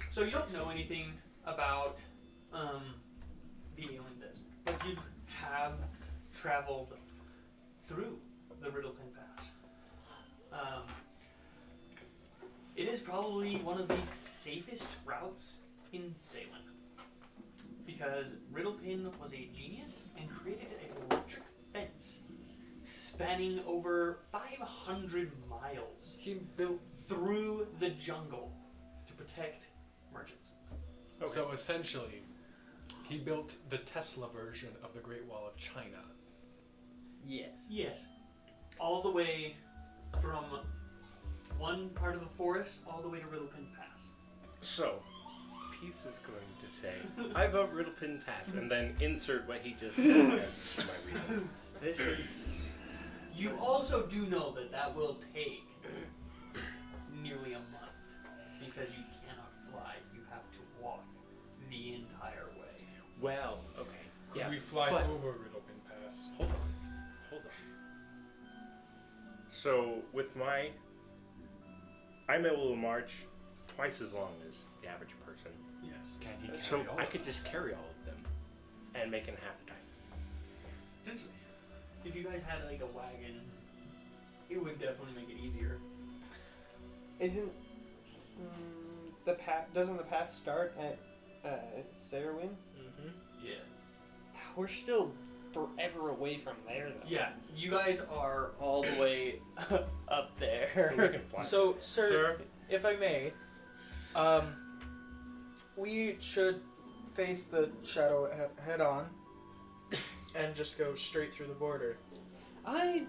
So you don't know anything about the Alien Desert, but you have traveled through the Riddlepin Pass. It is probably one of the safest routes in Salem because Riddlepin was a genius and created an electric fence spanning over 500 miles He built. through the jungle to protect merchants. So essentially, he built the Tesla version of the Great Wall of China. Yes. Yes. All the way from one part of the forest all the way to Riddlepin Pass. So, Peace is going to say, I vote Riddlepin Pass, and then insert what he just said as my reason. This is... You also do know that that will take nearly a month because you cannot fly. You have to walk the entire way. Well, okay. Could we fly but- over Riddlepin Pass? Hold on. So, with I'm able to march twice as long as the average person. Yes. Can he carry So, all I of could us? just carry all of them and make it in half the time. Potentially. If you guys had like a wagon, it would definitely make it easier. Isn't the path? Doesn't the path start at Sarwin? Mm-hmm. Yeah. We're still forever away from there, though. Yeah. You guys are all the way up We there. can fly. So, sir, if I may, we should face the shadow head on and just go straight through the border. I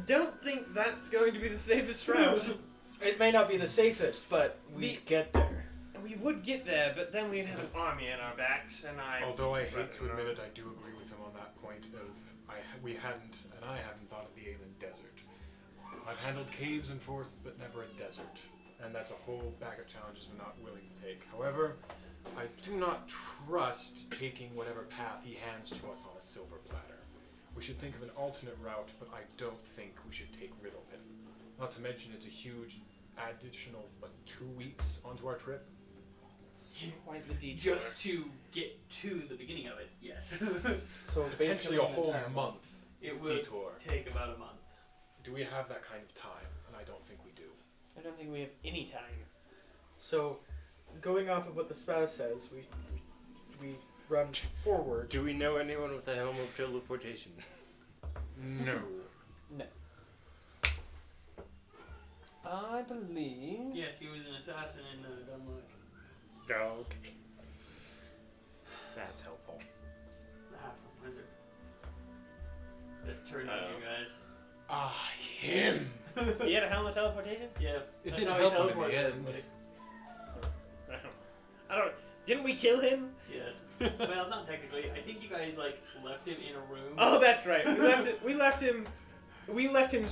don't think that's going to be the safest route. It may not be the safest, but we get there. We would get there, but then we'd have an army on our backs, and Although I hate rather to admit not. it, I do agree with him on that point of I hadn't thought of the Aelin Desert. I've handled caves and forests, but never a desert, and that's a whole bag of challenges we're not willing to take. However, I do not trust taking whatever path he hands to us on a silver platter. We should think of an alternate route, but I don't think we should take Riddlepin. Not to mention it's a huge additional 2 weeks onto our trip. Quite the detour. Just to get to the beginning of it, yes. So Potentially basically a an whole entire month It would detour. take about a month. Do we have that kind of time? And I don't think we do. I don't think we have any time. So, going off of what the spouse says, we run forward. Do we know anyone with a helm of teleportation? No. I believe. Yes, he was an assassin in Dunluck. Oh, okay. That's helpful. The half-orc wizard. That turned on you guys. Ah, him! He had a helmet teleportation? Yeah. It that's didn't how he help him in teleported the end. everybody. I don't. Didn't we kill him? Yes. Well, not technically. I think you guys like left him in a room. Oh, that's right. We left him. We left him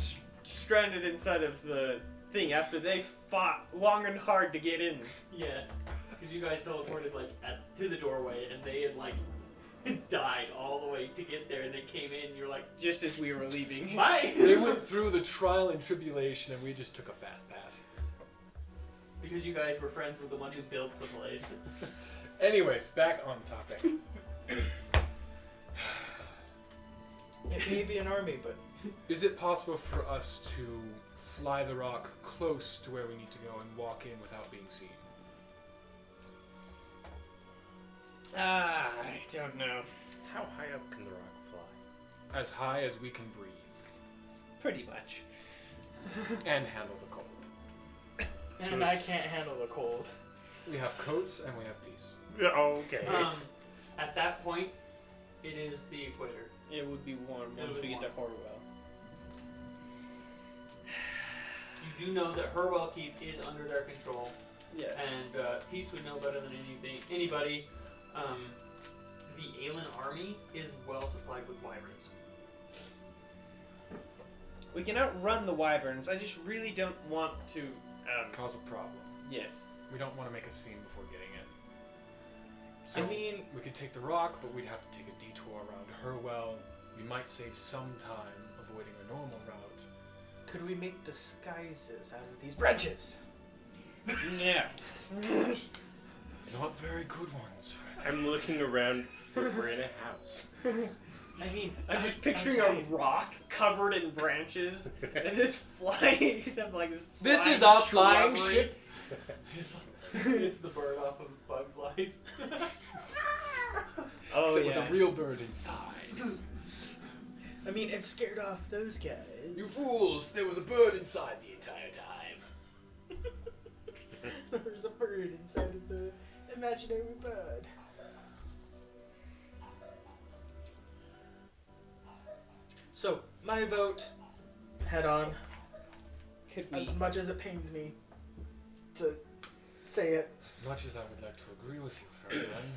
stranded inside of the thing after they fought long and hard to get in. Yes. Because you guys teleported like to the doorway, and they had like died all the way to get there, and they came in. And you're like, Just as we were leaving. bye. They went through the trial and tribulation, and we just took a fast pass. Because you guys were friends with the one who built the place. Anyways, back on topic. It may be an army, but Is it possible for us to fly the rock close to where we need to go and walk in without being seen? I don't know. How high up can the rock fly? As high as we can breathe Pretty much. and handle the cold. and I can't handle the cold. We have coats and we have peace. Okay. At that point, it is the equator. It would be warm It once would we be get to Horwell. You do know that Herwell Keep is under their control, Yeah. and Peace would know better than anybody. The Aelin army is well supplied with wyverns. We can outrun the wyverns. I just really don't want to. Cause a problem. Yes. We don't want to make a scene before getting in. I So mean, we could take the rock, but we'd have to take a detour around Herwell. We might save some time avoiding a normal route. could we make disguises out of these branches? Yeah. Not very good ones. I'm looking around. We're in a house. I mean, I'm just picturing outside. a rock covered in branches and just flying. You have like this. This flying is our flying shrubbery. ship. It's the bird off of Bug's Life. Oh Except yeah. with a real bird inside. I mean, it scared off those guys. You fools! There was a bird inside the entire time. There's a bird inside of the imaginary bird. So, my vote, head on. Could we? As much as it pains me to say it. As much as I would like to agree with you, Ferdinand.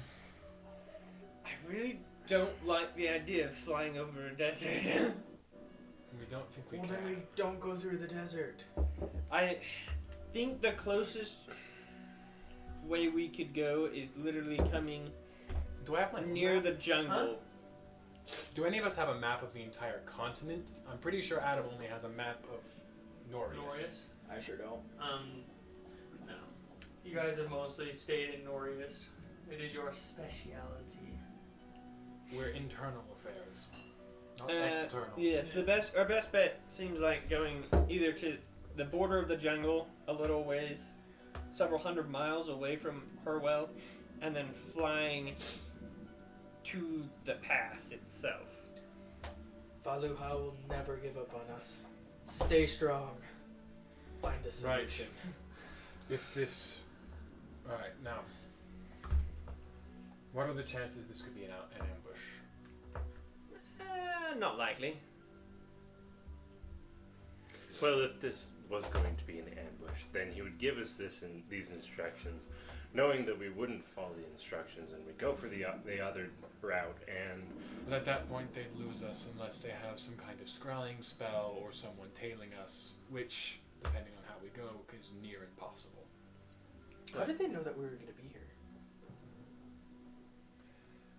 I really don't like the idea of flying over a desert. We don't think we Well, can. then we don't go through the desert. I think the closest way we could go is literally coming Do I have my near map? the jungle. Do any of us have a map of the entire continent? I'm pretty sure Adam only has a map of Norius. Norius? I sure don't. No. You guys have mostly stayed in Norius. It is your speciality. We're internal affairs, not external. Yes, our best bet seems like going either to the border of the jungle, a little ways, several hundred miles away from Herwell, and then flying to the pass itself. Faluha will never give up on us. Stay strong. Find a solution. If this... Alright, now. What are the chances this could be an ambush? Not likely. Well, if this was going to be an ambush, then he would give us these instructions, knowing that we wouldn't follow the instructions and we'd go for the other route. And But at that point, they'd lose us unless they have some kind of scrying spell or someone tailing us, which, depending on how we go, is near impossible. How did they know that we were going to be here?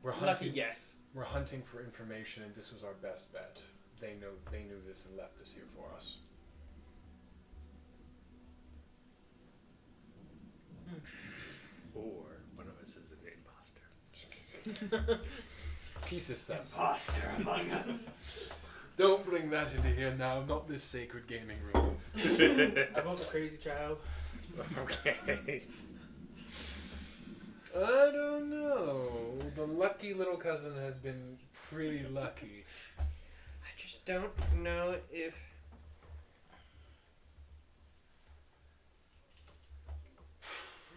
We're Lucky hunting. guess. We're hunting for information, and this was our best bet. They knew this and left this here for us. or one of us is an imposter. Pieces sus. Imposter among us. Don't bring that into here now. Not this sacred gaming room. I vote the crazy child. Okay. I don't know. The lucky little cousin has been pretty lucky. I just don't know if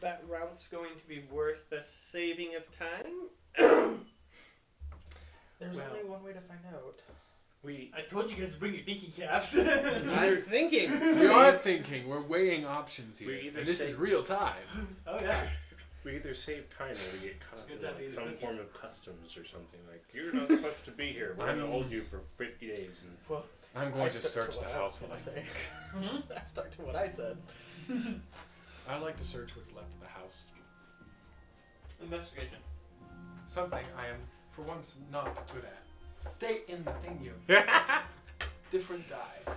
that route's going to be worth the saving of time. There's Well. only one way to find out. I told you guys to bring your thinking caps. I'm thinking. We are thinking. We're weighing options We here. either And this say- is real time. Oh yeah. We either save time or we get It's caught a good in time to like eat a some cookie. form of customs or something. Like, you're not supposed to be here. We're going to I'm- hold you for 50 days. And Well, I'm I going to stuck search the what house I when I was gonna think. say. I stuck to what I said. I like to search what's left of the house. Investigation. Something I am, for once, not good at. Stay in the thing, you. Different die.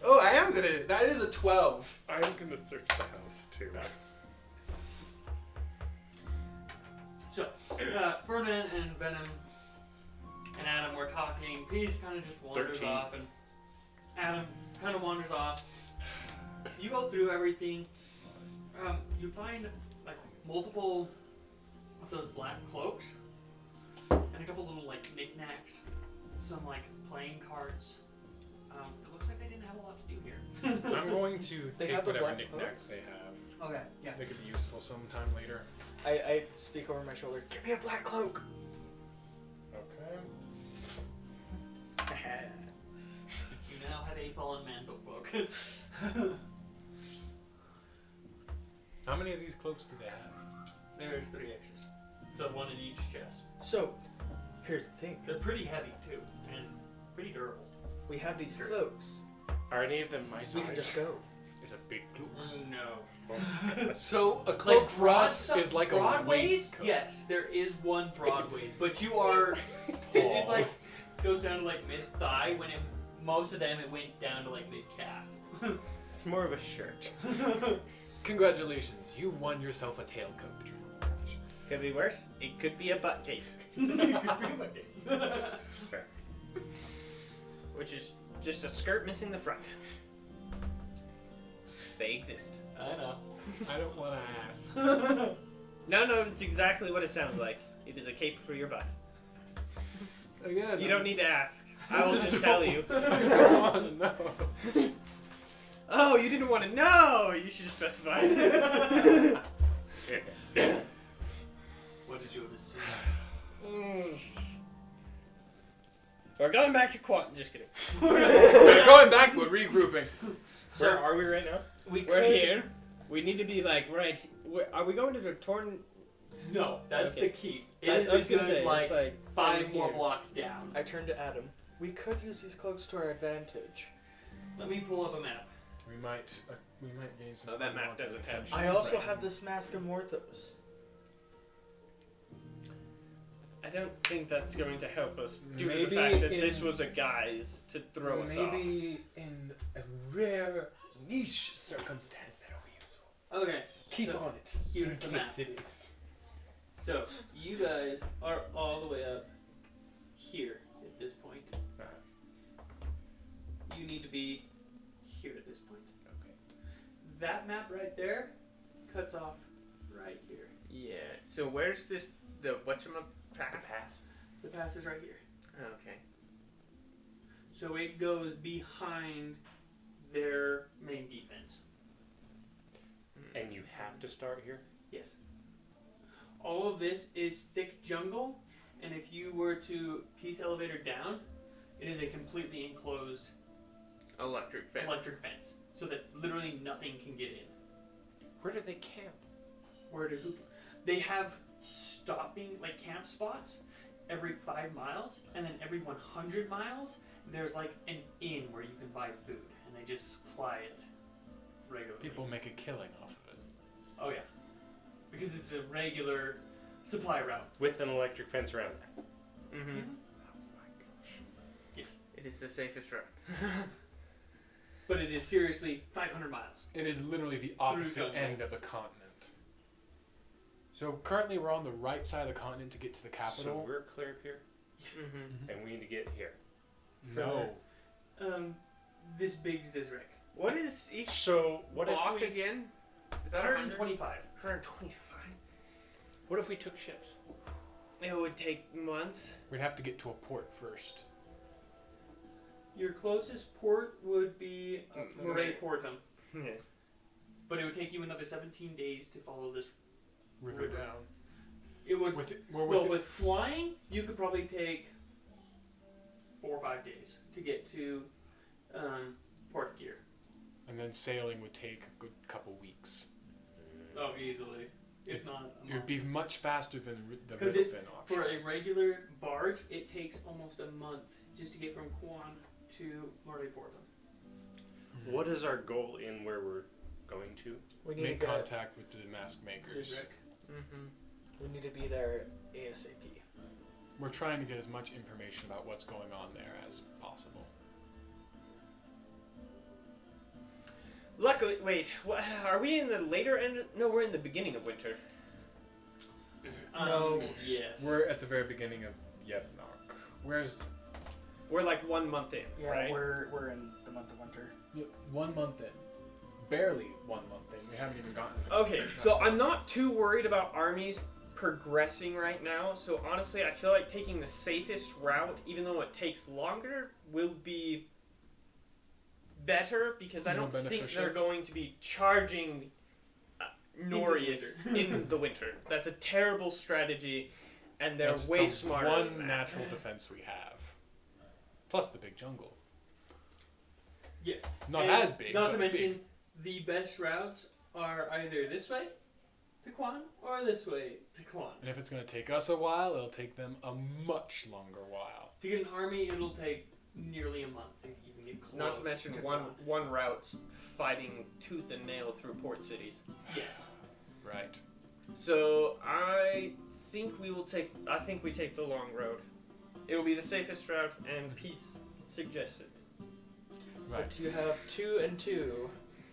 Oh, I am good at it. That is a 12. I'm going to search the house too. So, Ferdinand and Venom and Adam were talking. Peace kind of just wanders 13. off, and Adam kind of wanders off. You go through everything. You find like multiple of those black cloaks and a couple little like knickknacks, some like playing cards. It looks like they didn't have a lot to do here. I'm going to They take have the whatever black knickknacks cloaks? they have. Okay, yeah. They could be useful sometime later. I speak over my shoulder. Give me a black cloak. Okay. You now have a fallen mantle cloak. How many of these cloaks do they have? There's 3 extras. So one in each chest. So, here's the thing. They're pretty heavy too, and pretty durable. We have these cloaks. Are any of them my size? We can just go. Is a big cloak. No. So a cloak for us is like a broadways? waistcoat. Yes, there is one broadways, but you are. It's like goes down to like mid thigh. When most of them it went down to like mid calf. It's more of a shirt. Congratulations, you've won yourself a tailcoat. Could be worse. It could be a butt cape, Fair. which is just a skirt missing the front. They exist. I know. I don't want to ask. No, it's exactly what it sounds like. It is a cape for your butt. Again, You don't need to ask. I will just don't- tell you. I don't want to know. Oh, you didn't want to know. You should have specified. What is your decision? We're going back to quad. Just kidding. We're going back, we're regrouping. Where are we right now? We We're could- here. We need to be like right. Are we going to the torn? No, that's Okay. the key. It That's- is I a was gonna good say, like it's like 5 right more here. blocks down. I turned to Adam. We could use these cloaks to our advantage. Let me pull up a map. We might gain some. Oh, that map unwanted doesn't attention. I also have this mask of Morthos. I don't think that's going to help us due to Maybe the fact that in- this was a guise to throw us off. Maybe in a rare niche circumstance that'll be useful. Okay. Keep So, on it. here's in the case map. it is. So you guys are all the way up here at this point. You need to be here at this point. Okay. That map right there cuts off right here. Yeah. So where's this? The whatchamacallit pass? The pass is right here. Okay. So it goes behind their main defense. And you have to start here? Yes. All of this is thick jungle, and if you were to piece elevator down, it is a completely enclosed Electric fence. electric fence, so that literally nothing can get in. Where do they camp? Where do who? They have stopping like camp spots every 5 miles, and then every 100 miles there's like an inn where you can buy food, and they just supply it regularly. People make a killing off of it. Oh yeah, because it's a regular supply route. With an electric fence around it. Mm-hmm. Oh my gosh. It is the safest route. But it is seriously 500 miles. It is literally the opposite jungle. end of the continent. So currently we're on the right side of the continent to get to the So capital. we're clear up here, Mm-hmm. and we need to get here. No. This big Zizrek. What is each So what block if we? again? Is that 125? 125. What if we took ships? It would take months. We'd have to get to a port first. Your closest port would be Moray Portum, Yeah. but it would take you another 17 days to follow this. River River. down. It would. We're Well, with with flying, you could probably take 4 or 5 days to get to Port Gear. and then sailing would take a good couple weeks. Oh, easily. If not, a It would month. be much faster than the 'Cause Riverfin option. For a regular barge, it takes almost a month just to get from Quan to Moray Portum. What is our goal in where we're going to? We need Make to get, contact with the mask makers. Zizrek. Mm-hmm. We need to be there ASAP. We're trying to get as much information about what's going on there as possible. Luckily, wait. What, are we in the later end? No, we're in the beginning of winter. No. Yes. We're at the very beginning of Yevnok. Where's We're like 1 month in, Yeah, right? we're in the month of winter. 1 month in? Barely 1 month in. We haven't even gotten. Okay, so I'm not too worried about armies progressing right now. So honestly, I feel like taking the safest route, even though it takes longer, will be better because I More don't think beneficial. they're going to be charging Norius in the winter. That's a terrible strategy, and they're That's way the smarter. one than that. natural defense we have. Plus the big jungle. Yes. Not And as big. Not but to big. mention, the best routes are either this way to Quan or this way to Quan. And if it's going to take us a while, it'll take them a much longer while. To get an army, it'll take nearly a month to even get close. Not to mention one route's fighting tooth and nail through port cities. Yes. Right. So I think we take the long road. It'll be the safest route, and peace suggested. Right. But you have 2 and 2.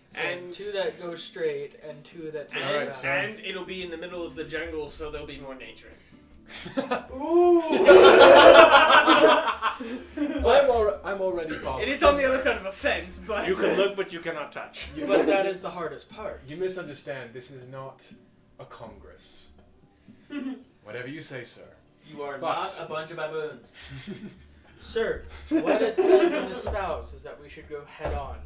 So And- 2 that go straight and 2 that take And, Alright, so- and it'll be in the middle of the jungle, so there'll be more nature. I'm already following. It is on the other side of a fence, but You can look, but you cannot touch. But that is the hardest part. You misunderstand. This is not a congress. Whatever you say, sir. You are But- not a bunch of baboons. Sir, what it says in the spouse is that we should go head on.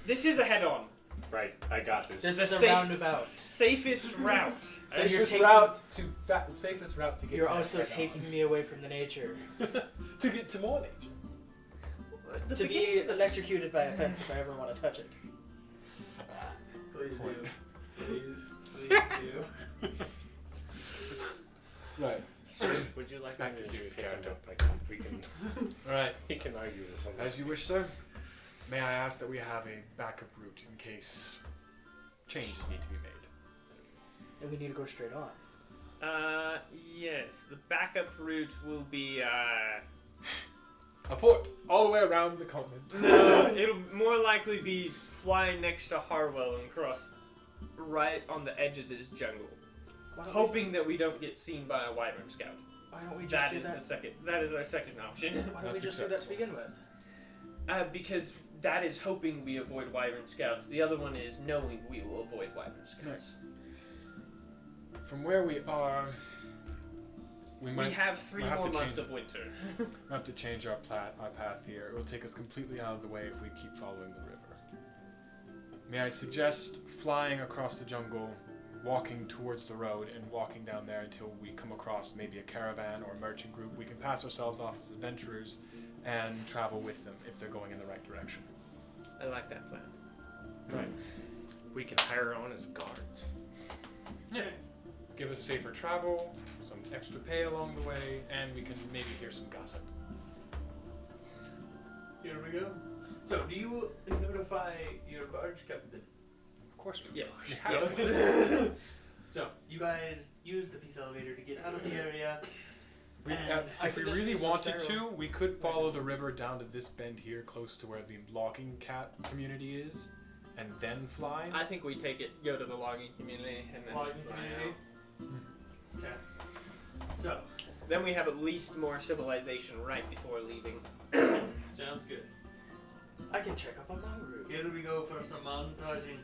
this is a head-on, Right, I got this. This The is a safe- roundabout. safest route. And you're Safest taking- route to get. You're back also head on. taking me away from the nature. to get to more nature. To be electrocuted by a fence if I ever want to touch it. Please Point. do. Please do. Right. Sir, would you like Back me to serious pick character. up? We can All right. we can argue this one. As you wish, sir. May I ask that we have a backup route in case changes need to be made? And we need to go straight on. Yes, the backup route will be, A port all the way around the continent. no, it'll more likely be flying next to Harwell and cross right on the edge of this jungle. Why don't Hoping that we don't get seen by a wyvern scout. Why don't we just That do is that? the second. That is our second option. Why don't we That's just do that to acceptable. begin with? Because that is hoping we avoid wyvern scouts. The other one is knowing we will avoid wyvern scouts. From where we are, we We might have 3 we'll have more to months change of winter. have to change our path here. It will take us completely out of the way if we keep following the river. May I suggest flying across the jungle, walking towards the road, and walking down there until we come across maybe a caravan or a merchant group. We can pass ourselves off as adventurers and travel with them if they're going in the right direction. I like that plan. Right. We can hire on as guards. Yeah. Give us safer travel, some extra pay along the way, and we can maybe hear some gossip. Here we go. So, do you notify your barge captain? Of course we Yes. We have to. So, you guys use the peace elevator to get out of the area. We, And if we this really is a wanted sterile- to, we could follow the river down to this bend here, close to where the logging cat community is, and then fly. I think we go to the logging community and then Logging fly community. out. Okay. So, Then we have at least more civilization right before leaving. sounds good. I can check up on my route. Here we go for some montaging.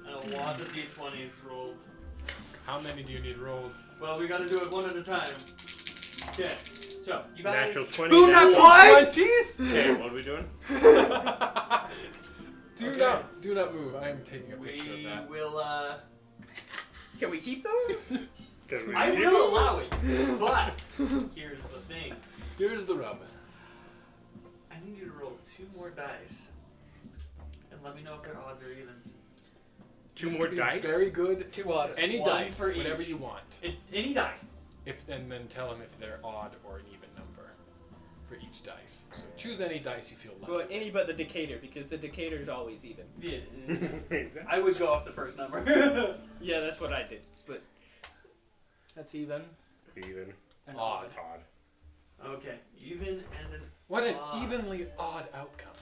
And a lot of d20s rolled. How many do you need rolled? Well, we gotta do it one at a time. Okay. So, you guys. Natural 20. Two natural- natural 20s? Okay, what are we doing? Do not move. I am taking a picture of We that. will, Can we keep those? 'Cause we- I will allow it, but here's the thing. Here's the rub. I need you to roll 2 more dice. And let me know if they're odds or evens. Two This more could be dice? Very good. 2 odds. Any One dice, for whatever each. you want. Any die. And then tell them if they're odd or an even number for each dice. So choose any dice you feel lucky. Well, any but the Decatur, because the Decatur's always even. Yeah. Exactly. I would go off the first number. Yeah, that's what I did. But That's even. Even. And Odd. Odd. Okay. Even and an What an odd. evenly odd outcome.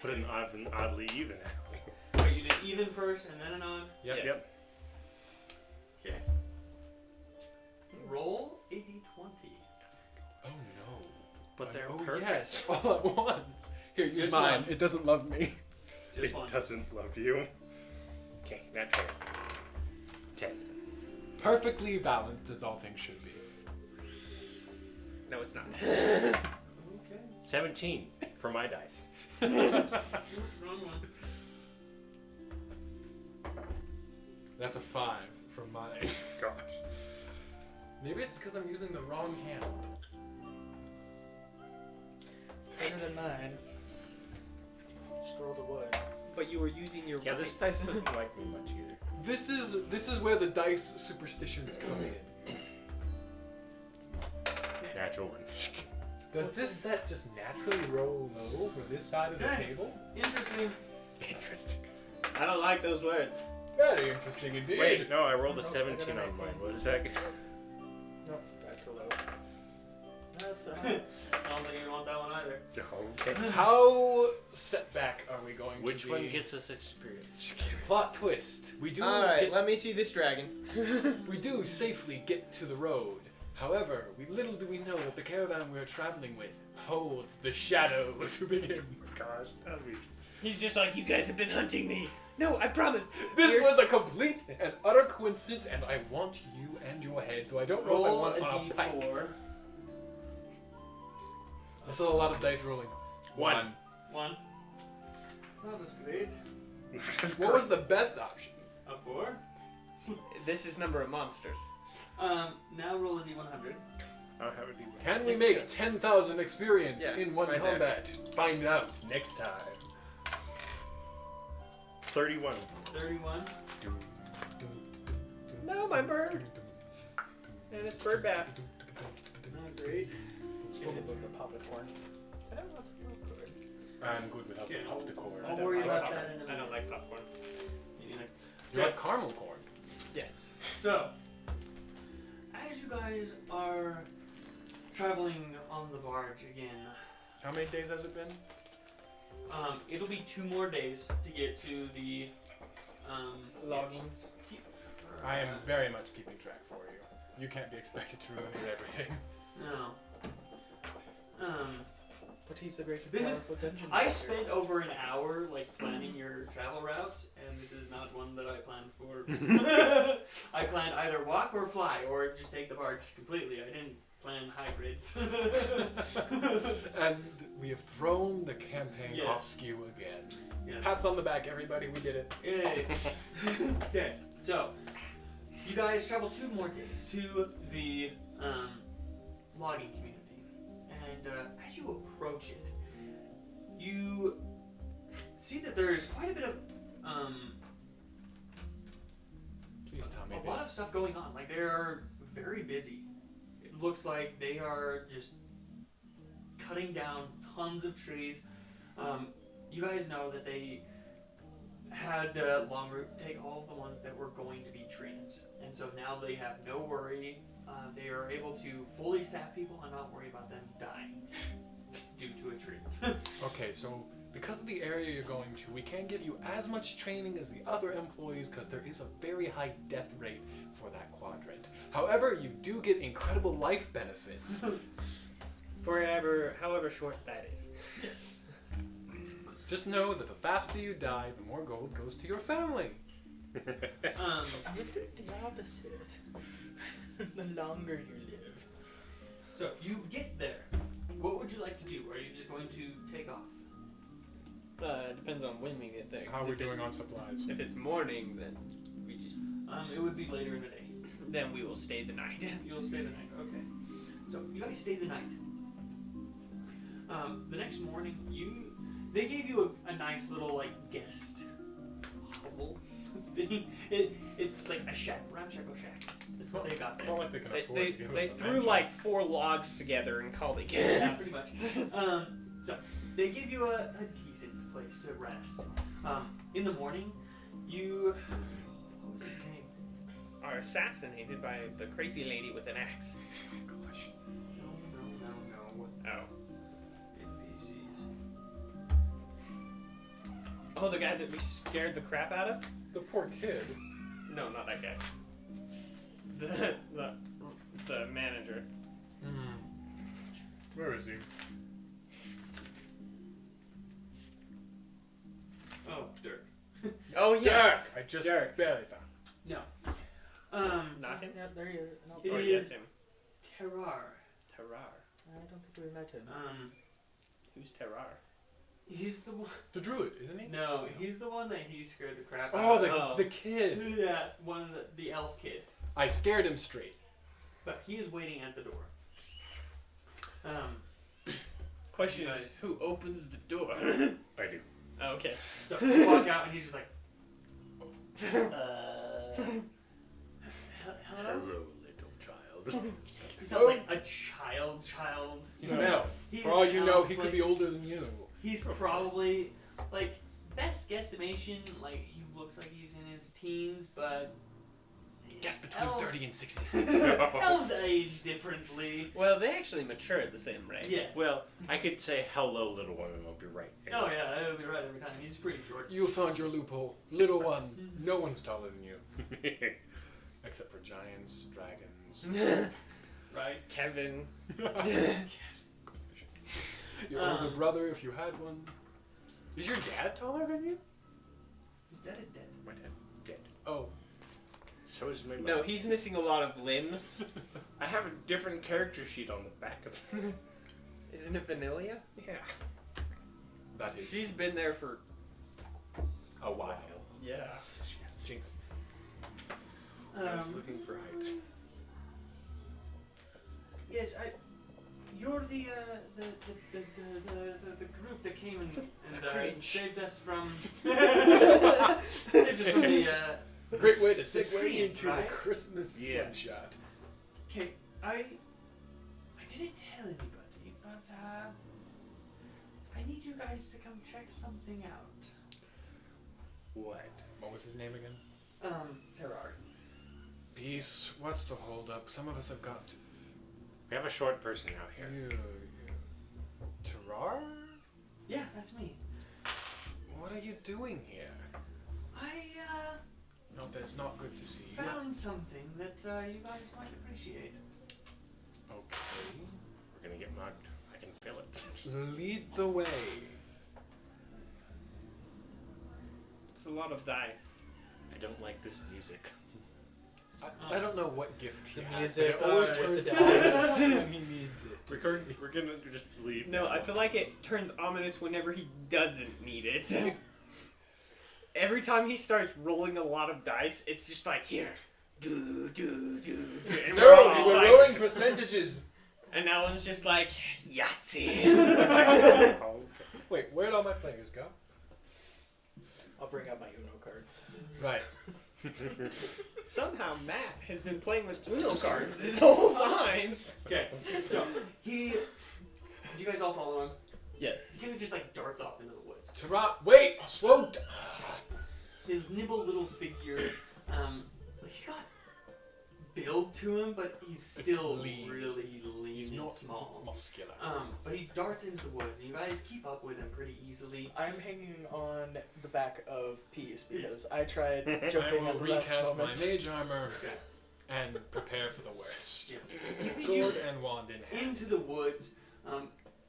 What an oddly even. Wait, you did even first and then an odd? Yep. Yes. Yep. Okay. roll a d20. Oh no. But they're oh perfect. yes, all at once. Here, use Just mine. one. It doesn't love me. Just It one. doesn't love you. Okay, natural. 10. Perfectly balanced as all things should be. No, it's not. Okay. 17 for my dice. Wrong one. That's a 5 from mine. Gosh. Maybe it's because I'm using the wrong hand. Better than mine. Scroll the wood. But you were using your Yeah, right. this dice doesn't like me much either. This is where the dice superstitions come in. Natural one. Does this set just naturally roll low for this side of the Okay. table? Interesting. Interesting. I don't like those words. Very interesting indeed. Wait, no, I rolled a Nope, I 17 got a on mine. 19. What is that? No, that's too low. That's I don't think you want that one either. Okay. How set back are we going Which to be? one gets us experience? Plot twist. We do All right, get, let me see this dragon. we do safely get to the road. However, little do we know that the caravan we're traveling with holds the shadow to begin. Gosh, that'd be. He's just like, you guys have been hunting me. No, I promise. This You're- was a complete and utter coincidence, and I want you and your head, though I don't know if I Roll want a it on a pike. d4. I saw a lot of dice rolling. One. One. Not as great. What was the best option? A 4. This is number of monsters. Now roll a d100. I'll have it be. Can we Yes, make yeah. 10,000 experience Yeah, in one right there. combat? Find out next time. 31. 31. No, my bird. And it's bird bath. Not great. Should have moved the popcorn. I don't know what's popcorn. I'm good without the Yeah. popcorn. I'll don't worry like about popcorn. that in a I minute. don't like popcorn. Me neither. You like caramel corn? Yes. So, as you guys are traveling on the barge again, How many days has it been? it'll be 2 more days to get to the Loggings. I am very much keeping track for you. You can't be expected to remember everything. No. But he's the great and This is- powerful dungeon I master. spent over an hour planning your travel routes, and this is not one that I planned for. I planned either walk or fly, or just take the barge completely. I didn't plan hybrids. And we have thrown the campaign Yes. off skew again. Yes. Pats on the back, everybody. We did it. Yay. Okay, so you guys travel 2 more days to the logging community, and as you approach it, you see that there's quite a bit of Please tell me. a lot of stuff going on. Like, they are very busy. It looks like they are just cutting down tons of trees. You guys know that they had Long Root take all of the ones that were going to be trees, and so now they have no worry. They are able to fully staff people and not worry about them dying due to a tree. Okay, so because of the area you're going to, we can't give you as much training as the other employees because there is a very high death rate for that quadrant. However, you do get incredible life benefits. However short that is. Just know that the faster you die, the more gold goes to your family. Um, I would do the opposite. The longer you live. so you get there. What would you like to do? Are you just going to take off? Depends on when we get there. How are 'cause we if doing it's- on supplies? If it's morning, then we just It would be later in the day. then we will stay the night. You'll stay the night. Okay. So you guys stay the night. The next morning, they gave you a nice little guest hovel thing. It's like a shack, ramshackle shack. That's what they got It's there. not like they can They, afford they, to give they us a threw mansion. like 4 logs together and called it Yeah, good. pretty much. So they give you a decent place to rest. In the morning, what was his name? Are assassinated by the crazy lady with an axe. Oh gosh. No. Oh. NPCs. Oh, the guy that we scared the crap out of? The poor kid. No, not that guy. The the manager. Where is he? Oh, Dirk. Oh yeah. Dirk! I just barely found him. No. Not him. Yeah, there he is. No, It Or is- yes, him. Terrar. Terrar. I don't think we met him. Who's Terrar? He's the one. The druid, isn't he? No, he's the one that he scared the crap Oh, out of. the kid. Yeah, one of the elf kid. I scared him straight. But he is waiting at the door. Question You is, guys- who opens the door? I do. Oh, okay. So you walk out and he's just like, hello? Hello, little child. He's not like a child. He's an elf. He's For all an you know, elf, he could like- be older than you. He's probably, like, best guesstimation, like, he looks like he's in his teens, but... Guess between elves, 30 and 60. elves age differently. Well, they actually mature at the same rate. Yes. Well, I could say hello, little one, and I'll be right. Oh yeah, it'll be right every time. He's pretty short. You found your loophole. Little one. No one's taller than you. Except for giants, dragons. Right? Kevin. Your older brother, if you had one. Is your dad taller than you? His dad is dead. My dad's dead. Oh. So is my mom. No, he's missing a lot of limbs. I have a different character sheet on the back of it. Isn't it Vanilla? Yeah. That is She's been there for... a while. Yeah. Jinx. I was looking for height. Yes, you're the group that came and saved us from the Great way to the segue tree, into right? a Christmas Yeah. one shot. Okay, I didn't tell anybody, but I need you guys to come check something out. What? What was his name again? Terrar. Peace. What's the hold up? Some of us have got to. We have a short person out here. You. Terrar? Yeah, that's me. What are you doing here? I No, that's not good to see. you. found something that you guys might appreciate. Okay. We're gonna get mugged. I can feel it. Lead the way. It's a lot of dice. I don't like this music. I don't know what gift he The has. music, It always sorry, turns the ominous when he needs it. We're gonna just leave. No, now. I feel like it turns ominous whenever he doesn't need it. Every time he starts rolling a lot of dice, it's just like, here, do. And we're all No, just we're like, rolling percentages. and that one's just like, Yahtzee. Oh, okay. Wait, where'd all my players go? I'll bring out my Uno cards. Right. Somehow Matt has been playing with Uno cards this whole time. Okay, so did you guys all follow him? Yes. He kind of just like darts off into the woods. Terrar, wait! Slow down. His nimble little figure, he's got build to him, but he's still lean. really lean He's and not small. muscular. But he darts into the woods, and you guys keep up with him pretty easily. I'm hanging on the back of Peace because I I tried will jumping at the last recast my moment. mage armor Okay. and prepare for the worst. Yes. Sword and wand in hand. Into the woods,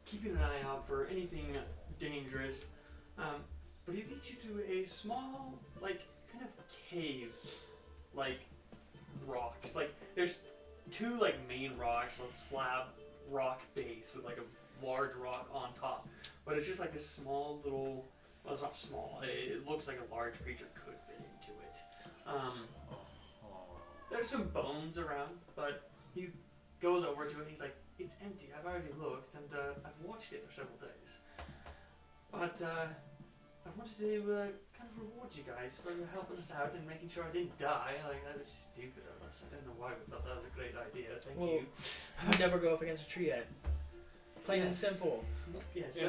keeping an eye out for anything dangerous. But he leads you to a small, like, kind of cave, like, rocks. Like, there's two, like, main rocks, like, slab rock base with, like, a large rock on top. But it's just, like, this small little, well, it's not small. It looks like a large creature could fit into it. There's some bones around, but he goes over to it and he's like, it's empty. I've already looked, and I've watched it for several days. But I wanted to kind of reward you guys for helping us out and making sure I didn't die. Like, that was stupid of us. I don't know why we thought that was a great idea. Thank Well, you. You never go up against a tree yet. Plain and Yes. simple. Yes, It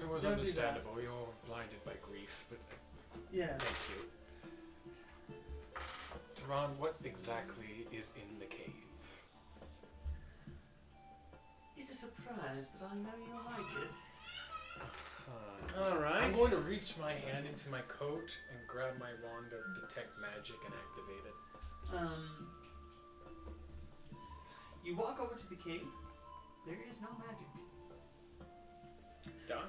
was Don't do understandable. You're blinded by grief, but yeah. thank you. Tehran, what exactly is in the cave? It's a surprise, but I know you'll like it. I'm Alright. going to reach my hand into my coat and grab my wand of detect magic and activate it. you walk over to the cave. There is no magic. Darn.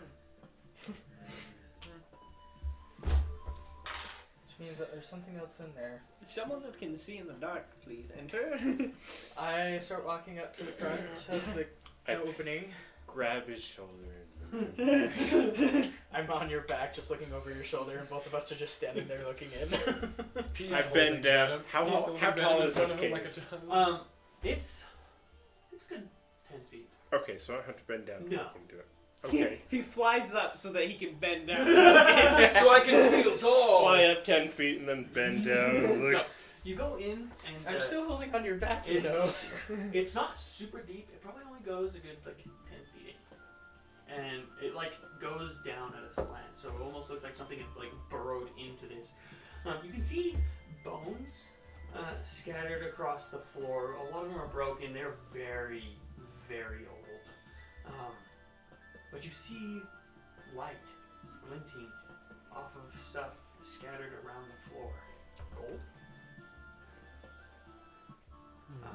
Which means that there's something else in there. If someone that can see in the dark, please enter. I start walking up to the front of the opening. Grab his shoulder. I'm on your back, just looking over your shoulder, and both of us are just standing there looking in. I bend down. How tall is this cave? It's good 10 feet. Okay, so I don't have to bend down. No. I can do it. Okay. He flies up so that he can bend down. So I can feel tall. Fly up 10 feet and then bend down. So you go in and I'm still holding on your back, you it's, know. it's not super deep. It probably only goes a good 10 feet in, and it goes down at a slant. So it almost looks like something burrowed into this. You can see bones scattered across the floor. A lot of them are broken. They're very, very old. But you see light glinting off of stuff scattered around the floor. Gold?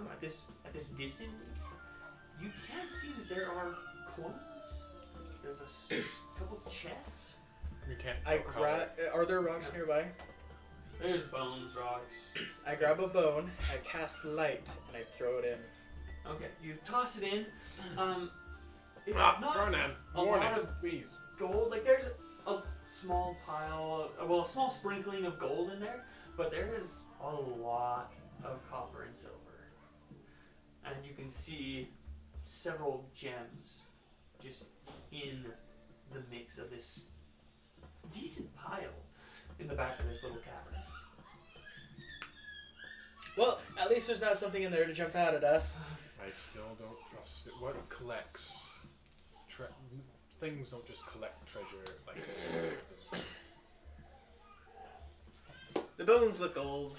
At this distance, you can see that there are coins. There's a couple chests. We can't I tell color. Are there rocks nearby? There's bones, rocks. I grab a bone, I cast light, and I throw it in. Okay, you toss it in. It's not Vernon, a warning, lot of please. gold. There's a small pile, a small sprinkling of gold in there, but there is a lot of copper and silver. And you can see several gems just in the mix of this decent pile in the back of this little cavern. Well, at least there's not something in there to jump out at us. I still don't trust it. What collects? Things don't just collect treasure like this. The bones look old.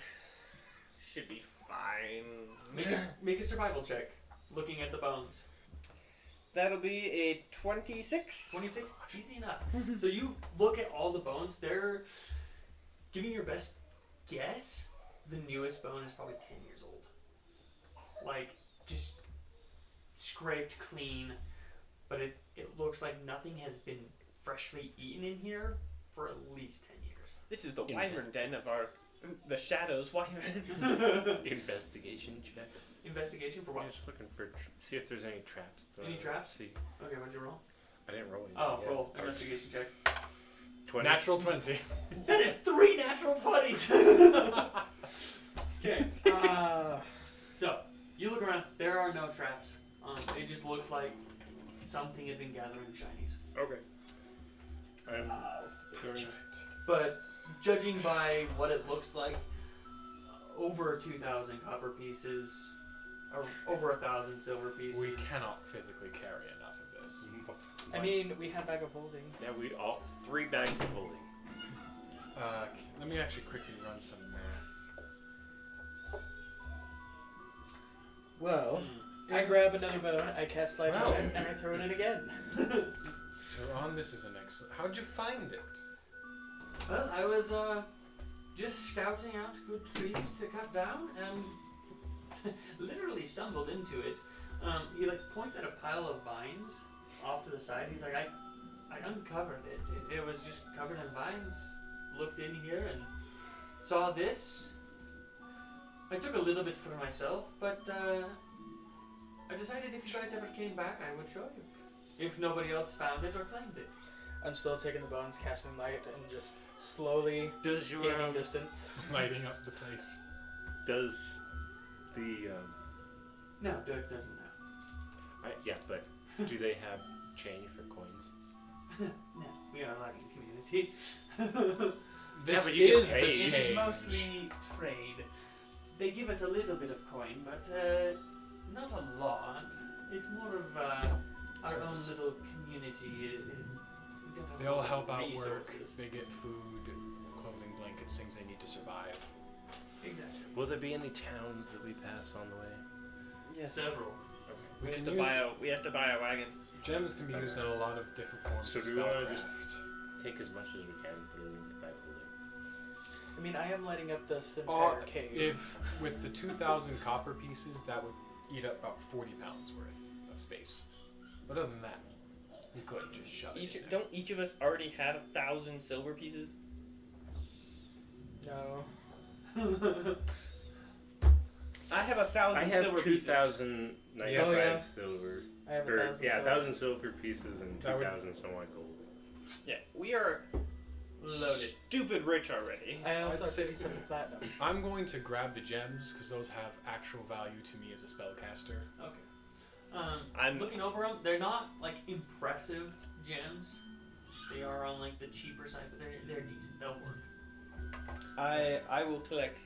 Should be fine. Make a survival check, looking at the bones. That'll be a 26. 26? Easy enough. So you look at all the bones, they're giving your best guess. The newest bone is probably 10 years old. Just scraped clean, but it looks like nothing has been freshly eaten in here for at least 10 years. This is the wyvern den of the shadows wyvern. Investigation check. Investigation for what? I'm just looking for see if there's any traps. Any traps? See. Okay, what'd you roll? I didn't roll anything. Oh, yet. roll. I was- Investigation check. 20. Natural 20. That is 3 natural 20s! Okay. So, you look around. There are no traps. It just looks like something had been gathering shinies. Okay. I'm going. But judging by what it looks like, over 2,000 copper pieces, or over 1,000 silver pieces. We cannot physically carry enough of this. I mean, we have bag of holding. Yeah, we all 3 bags of holding. Let me actually quickly run some math. Well, Mm. I grab another bone, I cast light Wow. on it, and I throw it in again. Tehran, this is an excellent. How'd you find it? Well, I was just scouting out good trees to cut down and literally stumbled into it. He points at a pile of vines off to the side. He's like, I uncovered it. It was just covered in vines. Looked in here and saw this. I took a little bit for myself, but I decided if you guys ever came back, I would show you. If nobody else found it or claimed it. I'm still taking the bones, casting light, and just slowly Does your gaining distance. Lighting up the place. does the No, Dirk doesn't know. yeah, but do they have change for coins? No, we are a Latin community. This but you get is the paid. It is change. mostly trade. They give us a little bit of coin, but not a lot. It's more of our own little community. We don't have They a all lot of help out work. resources. They get food, clothing, blankets, things they need to survive. Exactly. Will there be any towns that we pass on the way? Yes. Several. We We can have, use we have to buy a wagon. gems can be used in a lot of different forms So of do we wanna spellcraft. just take as much as we can and put it in the bag holding? I mean, I am lighting up this entire cave. If with the 2,000 copper pieces, that would eat up about 40 pounds worth of space. But other than that, you could just shove it in there. Don't each of us already have 1,000 silver pieces? No. I have 1,000 I have silver pieces. 2,095 Oh, yeah. silver. I have Or, 1,000. yeah, so 1,000 silver pieces and That would- 2,000 somewhat gold. Yeah, we are loaded. Stupid rich already. I also I'd have say- 57 platinum. I'm going to grab the gems because those have actual value to me as a spellcaster. Okay. I'm- looking over them. They're not like impressive gems. They are on like the cheaper side, but they're decent. They'll work. I will collect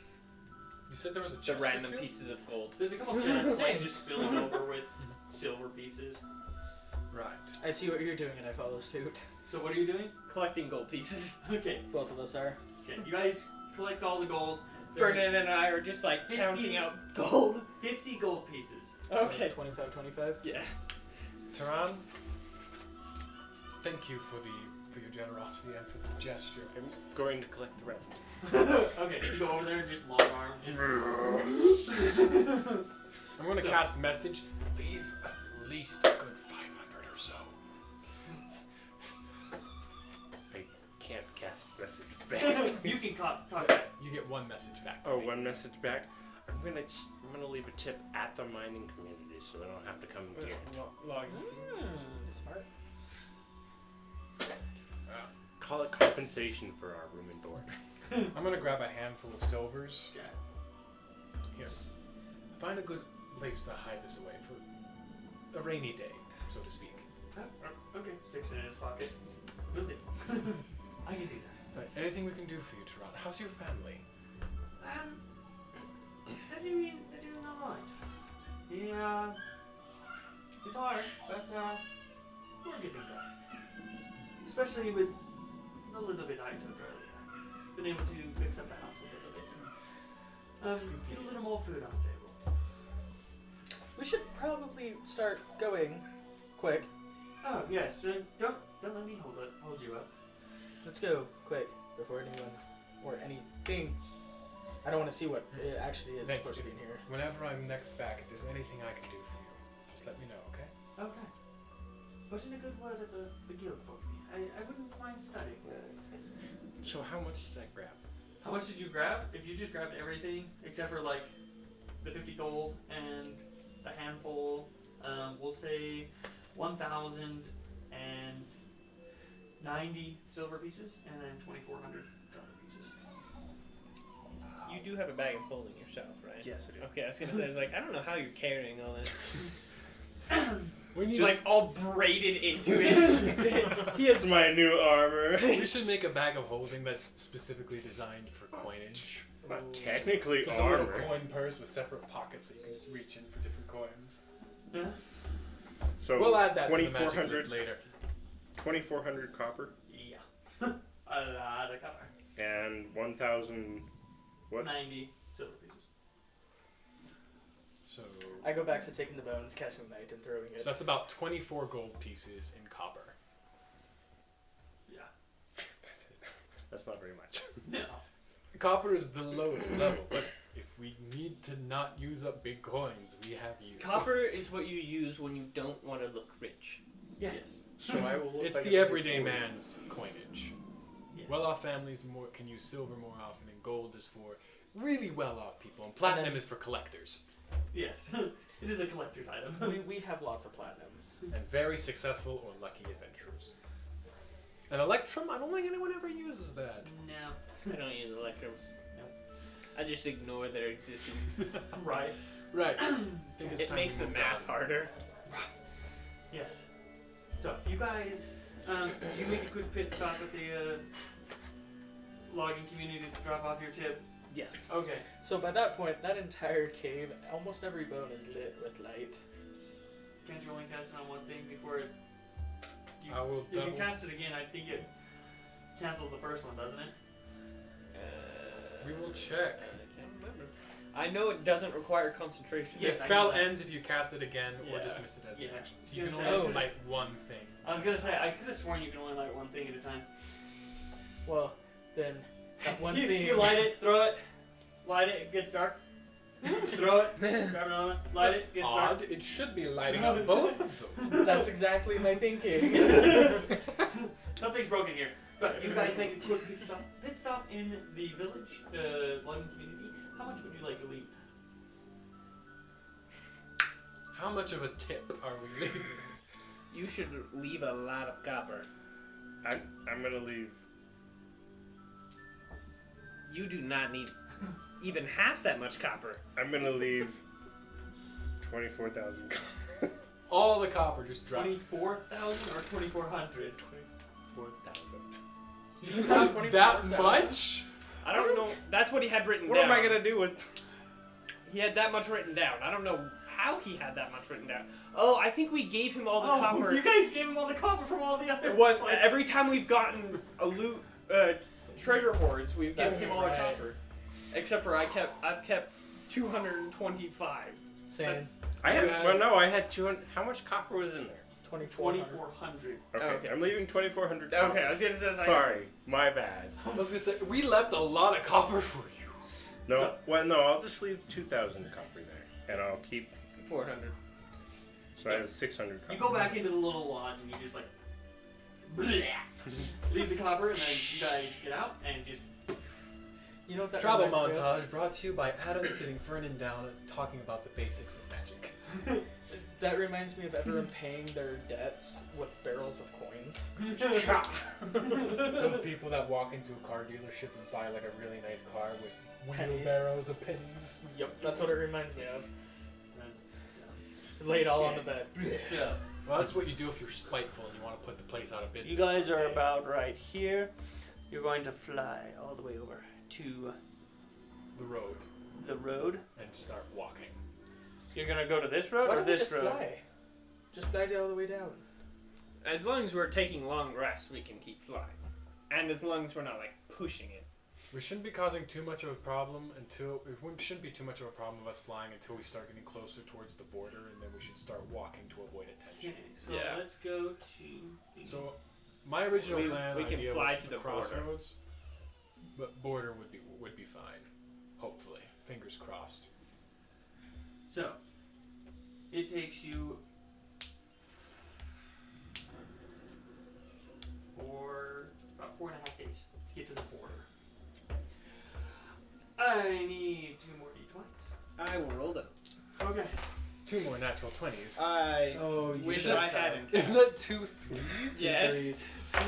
You said there was a the chest or random two? pieces of gold. There's a couple chests like just spilling over with silver pieces. Right. I see what you're doing and I follow suit. So what are you doing? Collecting gold pieces. Okay. Both of us are. Okay. You guys collect all the gold. There's Ferdinand and I are just like 50 counting out gold. 50 gold pieces. Okay. 25, 25. Yeah. Taran, thank you for your generosity and for the gesture. I'm going to collect the rest. Okay. You go over there and just long arm. Just I'm going to So- cast message. Leave at least a good 500 or so. I can't cast message back. you can talk back. You get one message back. To Oh, me. one message back. I'm gonna leave a tip at the mining community so they don't have to come and get it. Smart. Call it compensation for our room and board. I'm going to grab a handful of silvers. Yeah. Here. Find a good place to hide this away for a rainy day, so to speak. Okay. Sticks it in his pocket. Good thing. I can do that. Right, anything we can do for you, Taran? How's your family? They're doing alright. Yeah. It's hard, but we're getting there. Especially with the little bit I took earlier. Been able to fix up the house a little bit and get a little more food on the table. We should probably start going quick. Oh yes, don't let me hold you up. Let's go quick before anyone or anything. I don't want to see what it actually is Thank supposed you. to be in here. Whenever I'm next back, if there's anything I can do for you, just let me know, okay? Okay. Put in a good word at the guild for me. I wouldn't mind studying. So how much did I grab? How much did you grab? If you just grabbed everything except for like the 50 gold and a handful, we'll say 1,090 silver pieces and then 2,400 gold pieces. You do have a bag of holding yourself, right? Yes, I do. Okay, I was gonna say, like, I don't know how you're carrying all this. We need Just like all braided into it. He has my new armor. we should make a bag of holding that's specifically designed for coinage. It's not technically Just a little armor. coin purse with separate pockets that you can just reach in for different coins. Yeah. So We'll add that to the magic 2,400 list later. 2,400 copper Yeah. A lot of copper. and 1,000. What? 90 silver pieces. So, I go back to taking the bones, catching the knight, and throwing it. so that's about 24 gold pieces in copper. Yeah. That's not very much. No. Copper is the lowest level, but if we need to not use up big coins, we have you. Copper is what you use when you don't want to look rich. Yes. So I will look It's like the a everyday fool. man's coinage. Yes. Well-off families can use silver more often, and gold is for really well-off people, and platinum is for collectors. Yes. It is a collector's item. we have lots of platinum. And very successful or lucky adventurers. An electrum? I don't think anyone ever uses that. No. I don't use electrums. Nope. I just ignore their existence. Right. Right. I think it's It time makes to the move math on. harder. Yes. So, you guys, you make a quick pit stop at the logging community to drop off your tip. Yes. Okay. So by that point, that entire cave, almost every bone is lit with light. Can't you only cast it on one thing before it... I will If you double. cast it again, I think it cancels the first one, doesn't it? We will check. I can't remember. I know it doesn't require concentration. Yes, the I spell know that. ends if you cast it again or Yeah. dismiss it as an Yeah. action. So you can Yeah, only so- light one thing. I was gonna say, I could have sworn you can only light one thing at a time. Well, then that one you, thing. You light it, throw it, light it, it gets dark. Throw it. Grab an element. Light That's it. Get odd. started. It should be lighting up both of them. That's exactly my thinking. Something's broken here. But you guys make a quick pit stop in the village, London community. How much would you like to leave? How much of a tip are we leaving? You should leave a lot of copper. I'm gonna leave. You do not need even half that much copper. I'm gonna leave 24,000. All the copper just dropped. 24,000 or 2,400? 24,000. You have that much? I don't know. That's what he had written What down. am I gonna do with? He had that much written down. I don't know how he had that much written down. Oh, I think we gave him all the copper. You guys gave him all the copper from all the other What? places. Every time we've gotten a loot, treasure hoards, we've given That's him all right. the copper. Except for I've kept 225. Same. That's- I had. Well, no, I had 200. How much copper was in there? 2,400. Okay, Okay. I'm leaving 2,400. Okay, I was gonna say. Sorry, my bad. I was gonna say, we left a lot of copper for you. No, So- well, no, I'll just leave 2,000 copper there, and I'll keep. 400. So I have 600 copper. You go back into the little lodge and you just like leave the copper, and then you guys get out and just. You know what that Travel reminds me of? montage brought to you by Adam sitting Vernon down and talking about the basics of magic. That reminds me of everyone paying their debts with barrels of coins. Those people that walk into a car dealership and buy like a really nice car with Pennies. wheelbarrows of pennies. Yep, that's what it reminds me of. Lay it all on the bed. So, Well, that's what you do if you're spiteful and you want to put the place out of business. you guys are someday. about right here. You're going to fly all the way over to the road the road. and start walking. You're gonna go to this road Why or don't we this just road? fly? Just fly all the way down. As long as we're taking long rests, we can keep flying. And as long as we're not, like, pushing it. We shouldn't be causing too much of a problem until it shouldn't be too much of a problem of us flying until we start getting closer towards the border, and then we should start walking to avoid attention. Okay, so Yeah. let's go to. The So my original We plan can idea fly was to the the border. crossroads, but border would be fine. Hopefully, fingers crossed. So, it takes you about 4.5 days to get to the border. I need 2 more d20s. I will roll them. Okay. 2 more natural 20s. I Oh, you wish should I have. hadn't. Is that 2 3s? Yes. 2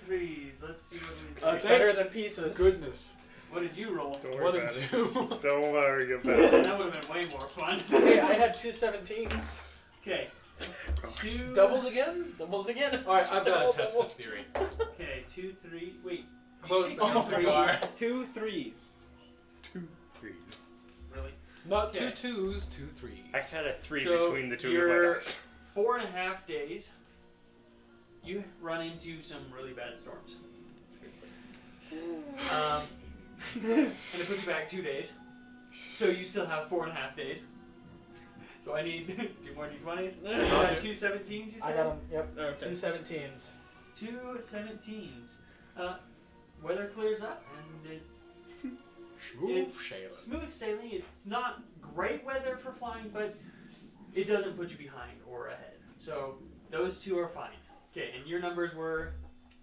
3s. Let's see what we Oh, do. it's better than pieces. Goodness. What did you roll? Don't worry 1 and about it. 2. Don't worry about it. That would have been way more fun. Hey, I had 2 17s. Okay. 2. Doubles again? Doubles again? All right, I've got to test this theory. Okay, 2 3. Wait. Close Did you my say 2 threes? cigar. 2 threes. 2 3s. Really? Not 2 Okay. 2s, 2 3s. I had a 3 So between the 2 you're- of my dice. 4.5 days. You run into some really bad storms. Seriously. And it puts you back 2 days. So you still have 4.5 days. So I need 2 more d20s. So you I'll got do- 2 17s, you said? I got them. Yep. Okay. 2 17s. 2 17s. Weather clears up and Smooth it's sailing. smooth sailing. It's not great weather for flying, but it doesn't put you behind or ahead. So those 2 are fine. Okay, and your numbers were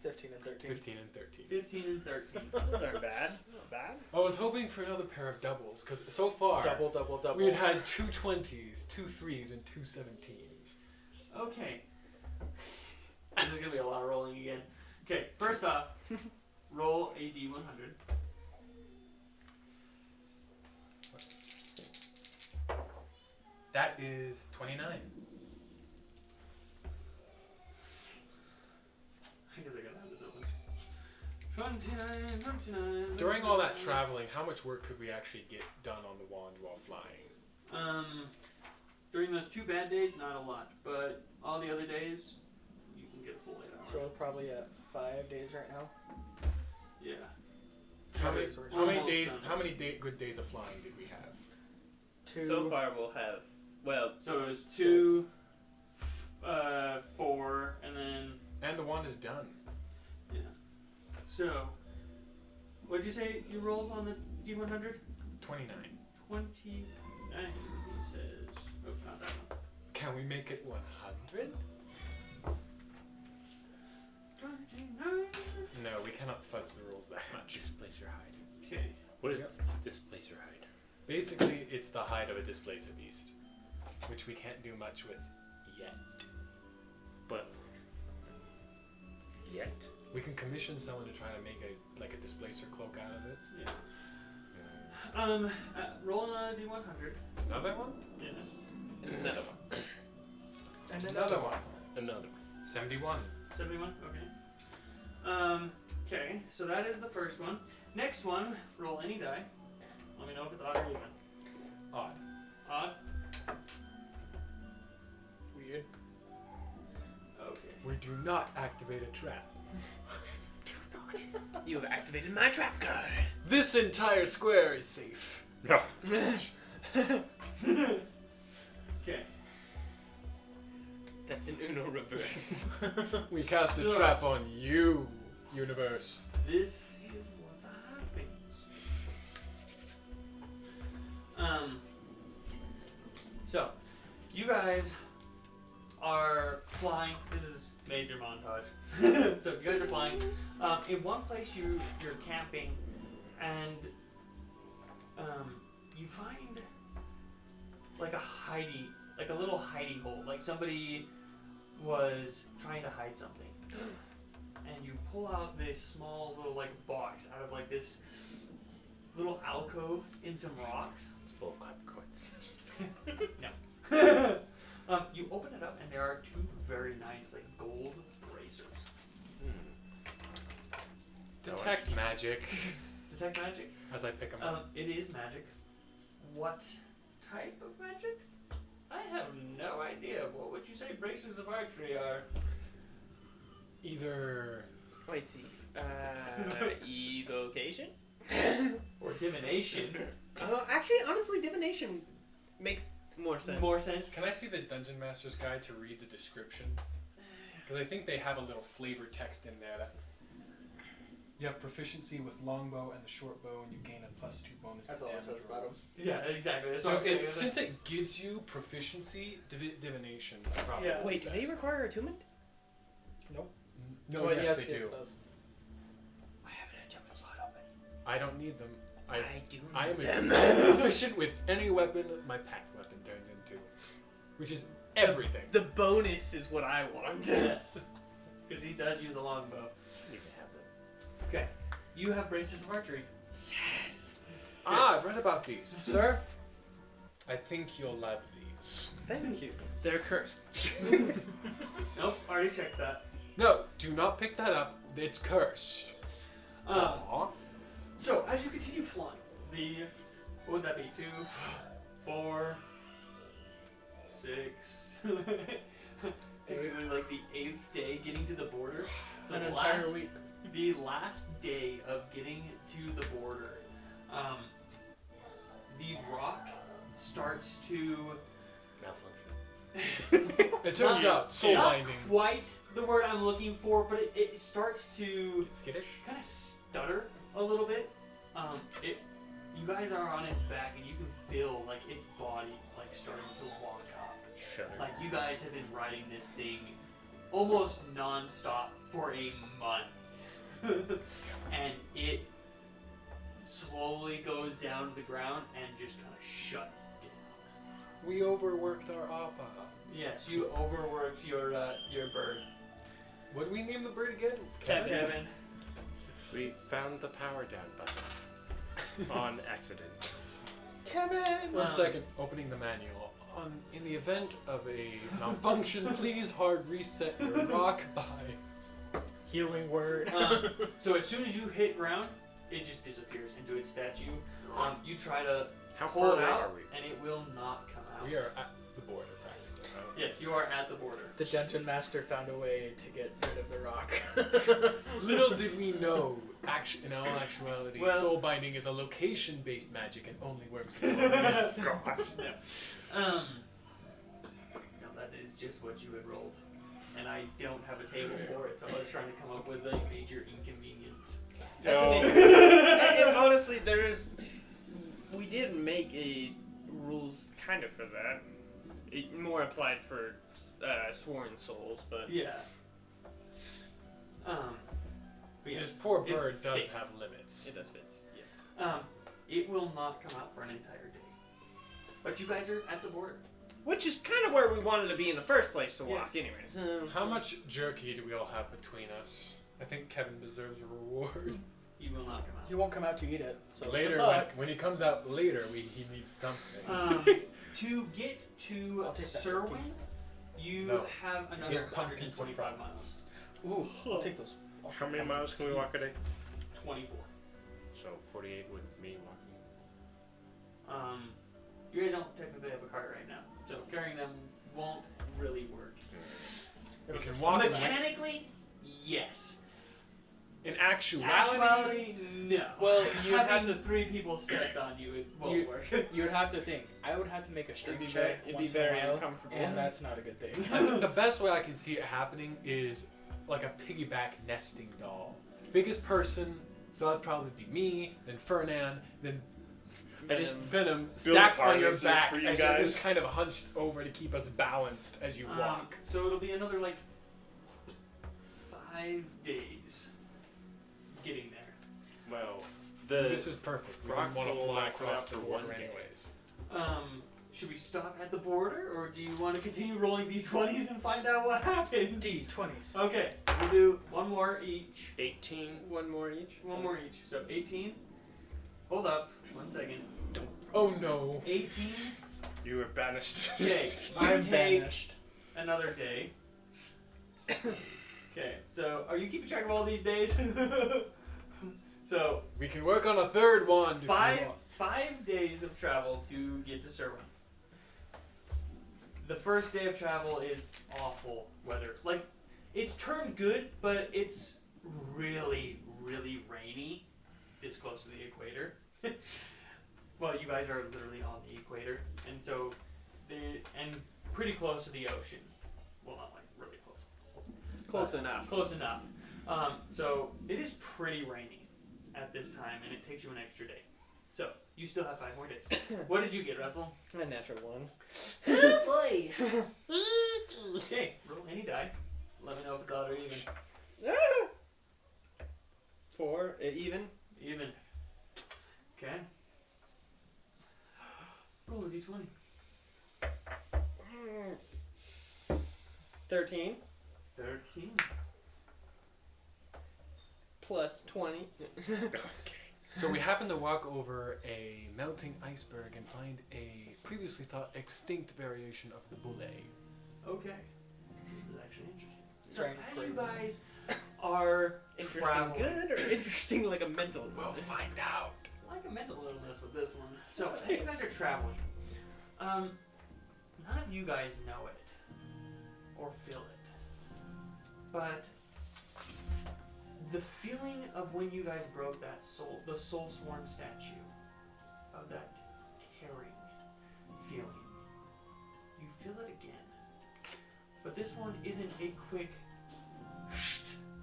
15 and 13. 15 and 13. 15 and 13. Those aren't bad. Not bad. I was hoping for another pair of doubles, because so far Double, double, double. we had 2 20s, 2 3s, and 2 17s. Okay. This is gonna be a lot of rolling again. Okay, first off, roll a d100. That is 29. I guess I gotta have this open. 29. During all that traveling, how much work could we actually get done on the wand while flying? During those 2 bad days, not a lot, but all the other days, you can get a full 8 hours. So we're probably at 5 days right now. Yeah. How many, Almost days? done. How many good days of flying did we have? 2. So far, we'll have. Well, So it was 2, 4, and then And the wand is done. yeah. So, what'd you say you rolled on the d100? 29. 29. 99. He says, oh, not that one. Can we make it 100? 99. No, we cannot fudge the rules that much. Displacer hide. Okay. What is Yep. displacer hide? Basically, it's the hide of a displacer beast, which we can't do much with yet. But yet. We can commission someone to try to make a displacer cloak out of it. Yeah. Roll another D100. Another one? Yes. Another one. And Another one. Another. 71. 71? Okay. Okay, so that is the first one. Next one, roll any die. Let me know if it's odd or even. Odd. Odd? Weird. Okay. We do not activate a trap. You have activated my trap card. This entire square is safe. No. Okay. That's an Uno reverse. We cast a Sure. trap on you, universe. This is what happens. So, you guys are flying. This is major montage. So you guys are flying. In one place you're camping, and you find like a little hidey hole. Like somebody was trying to hide something. And you pull out this small little like box out of like this little alcove in some rocks. It's full of Capricorns. You open it up and there are two very nice like gold bracers. Detect magic Detect magic? as I pick them up. It is magic. What type of magic? I have no idea. What would you say bracers of archery are? Either Wait, see. Evocation? Or divination? Actually, honestly, divination makes more sense. More sense? Can I see the Dungeon Master's Guide to read the description? Because I think they have a little flavor text in there that you have proficiency with longbow and the short bow, and you gain a +2 bonus That's to all it damage says about rolls. Yeah, exactly. That's So what I'm saying. since it gives you proficiency, divination probably Yeah. is Wait, the do they best. require attunement? No, Oh, yes, they yes, do. it does. I have an attunement slot open. I don't need them. I do I am them. proficient with any weapon my pact weapon turns into, which is everything. The bonus is what I want. Yes. Because he does use a longbow. You can have them. Okay. You have bracers of archery. Yes. I've read about these, sir. I think you'll love these. Thank you. They're cursed. Nope, already checked that. No, do not pick that up. It's cursed. Aw. So, as you continue flying, what would that be? 2, 4, 6. Technically, like the 8th day getting to the border. So An the entire last, week. The last day of getting to the border, the rock starts to. Malfunction. It turns out soul Not binding. quite the word I'm looking for, but it starts to Skittish. kind of stutter a little bit. You guys are on its back, and you can feel like its body like starting to lock up. Shudder. Like you guys have been riding this thing almost non-stop for a month, and it slowly goes down to the ground and just kind of shuts down. We overworked our appa. Yes, you overworked your bird, What do we name the bird again? Kevin. We found the power down button on accident. Kevin! One second. Opening the manual. In the event of a malfunction, please hard reset your rock by. Healing word. So as soon as you hit ground, it just disappears into its statue. You try to How pull far it away out, are we? and it will not come out. We are at the border, practically. Yes, you are at the border. The dungeon master found a way to get rid of the rock. Little did we know, in all actuality, Well- soul binding is a location-based magic and only works in areas. Gosh. No, that is just what you had rolled. And I don't have a table for it, so I was trying to come up with a major inconvenience. That's No. amazing. And honestly, we did make a rules kind of for that. It more applied for sworn souls, but Yeah. But yes, This poor it bird does fits. have limits. it does fit. Yes. It will not come out for an entire day. But you guys are at the border. Which is kind of where we wanted to be in the first place to walk, Yes. anyways. How much jerky do we all have between us? I think Kevin deserves a reward. He will not come out. He won't come out to eat it. So Later, good luck. when he comes out later, he needs something. To get to I'll take that Serwyn, you No. have another Get pumpkin 125 miles. Ooh, I'll take those. How many miles can we walk a day? 24. So 48 with me walking. You guys don't technically have a cart right now, so carrying them won't really work. We can walk. Mechanically, yes. In actuality, Actuality, no. Well, you'd having have to- 3 people stacked on you, it won't You- work. You would have to think. I would have to make a It'd strength be check very, once in a while, uncomfortable. and that's not a good thing. I think the best way I can see it happening is like a piggyback nesting doll. Biggest person, so that'd probably be me, then Fernand, then just Venom stacked on your harnesses back for you as you're guys. just kind of hunched over to keep us balanced as you walk. So it'll be another, 5 days getting there. Well, This is perfect. We rock don't want to will fly come across out the for border one day. anyways. Should we stop at the border, or do you want to continue rolling d20s and find out what happens? D20s. Okay, we'll do one more each. 18. One more each. One more each. So 18. Hold up. 1 second. Oh no. 18. You were banished. Okay. I'm take banished. another day. Okay. So are you keeping track of all these days? So We can work on a third one. if you five want. 5 days of travel to get to Serwyn. The first day of travel is awful weather. It's turned good, but it's really, really rainy this close to the equator. Well, you guys are literally on the equator, and so and pretty close to the ocean. Well, not really close. Close enough. Close enough. So it is pretty rainy at this time, and it takes you an extra day. So you still have 5 more days. What did you get, Russell? A natural one. Oh boy! Okay, roll any die. Let me know if it's odd or even. 4, even. Even. Okay. Roll a d20. 13 13. plus 20. So we happen to walk over a melting iceberg and find a previously thought extinct variation of the bulle. Okay. This is actually interesting. So Right, as great. you guys are Interesting traveling, good or interesting like a mental? We'll find out. like a mental illness with this one. So as you guys are traveling, none of you guys know it or feel it, but the feeling of when you guys broke that the soul sworn statue, of that tearing feeling, you feel it again. But this one isn't a quick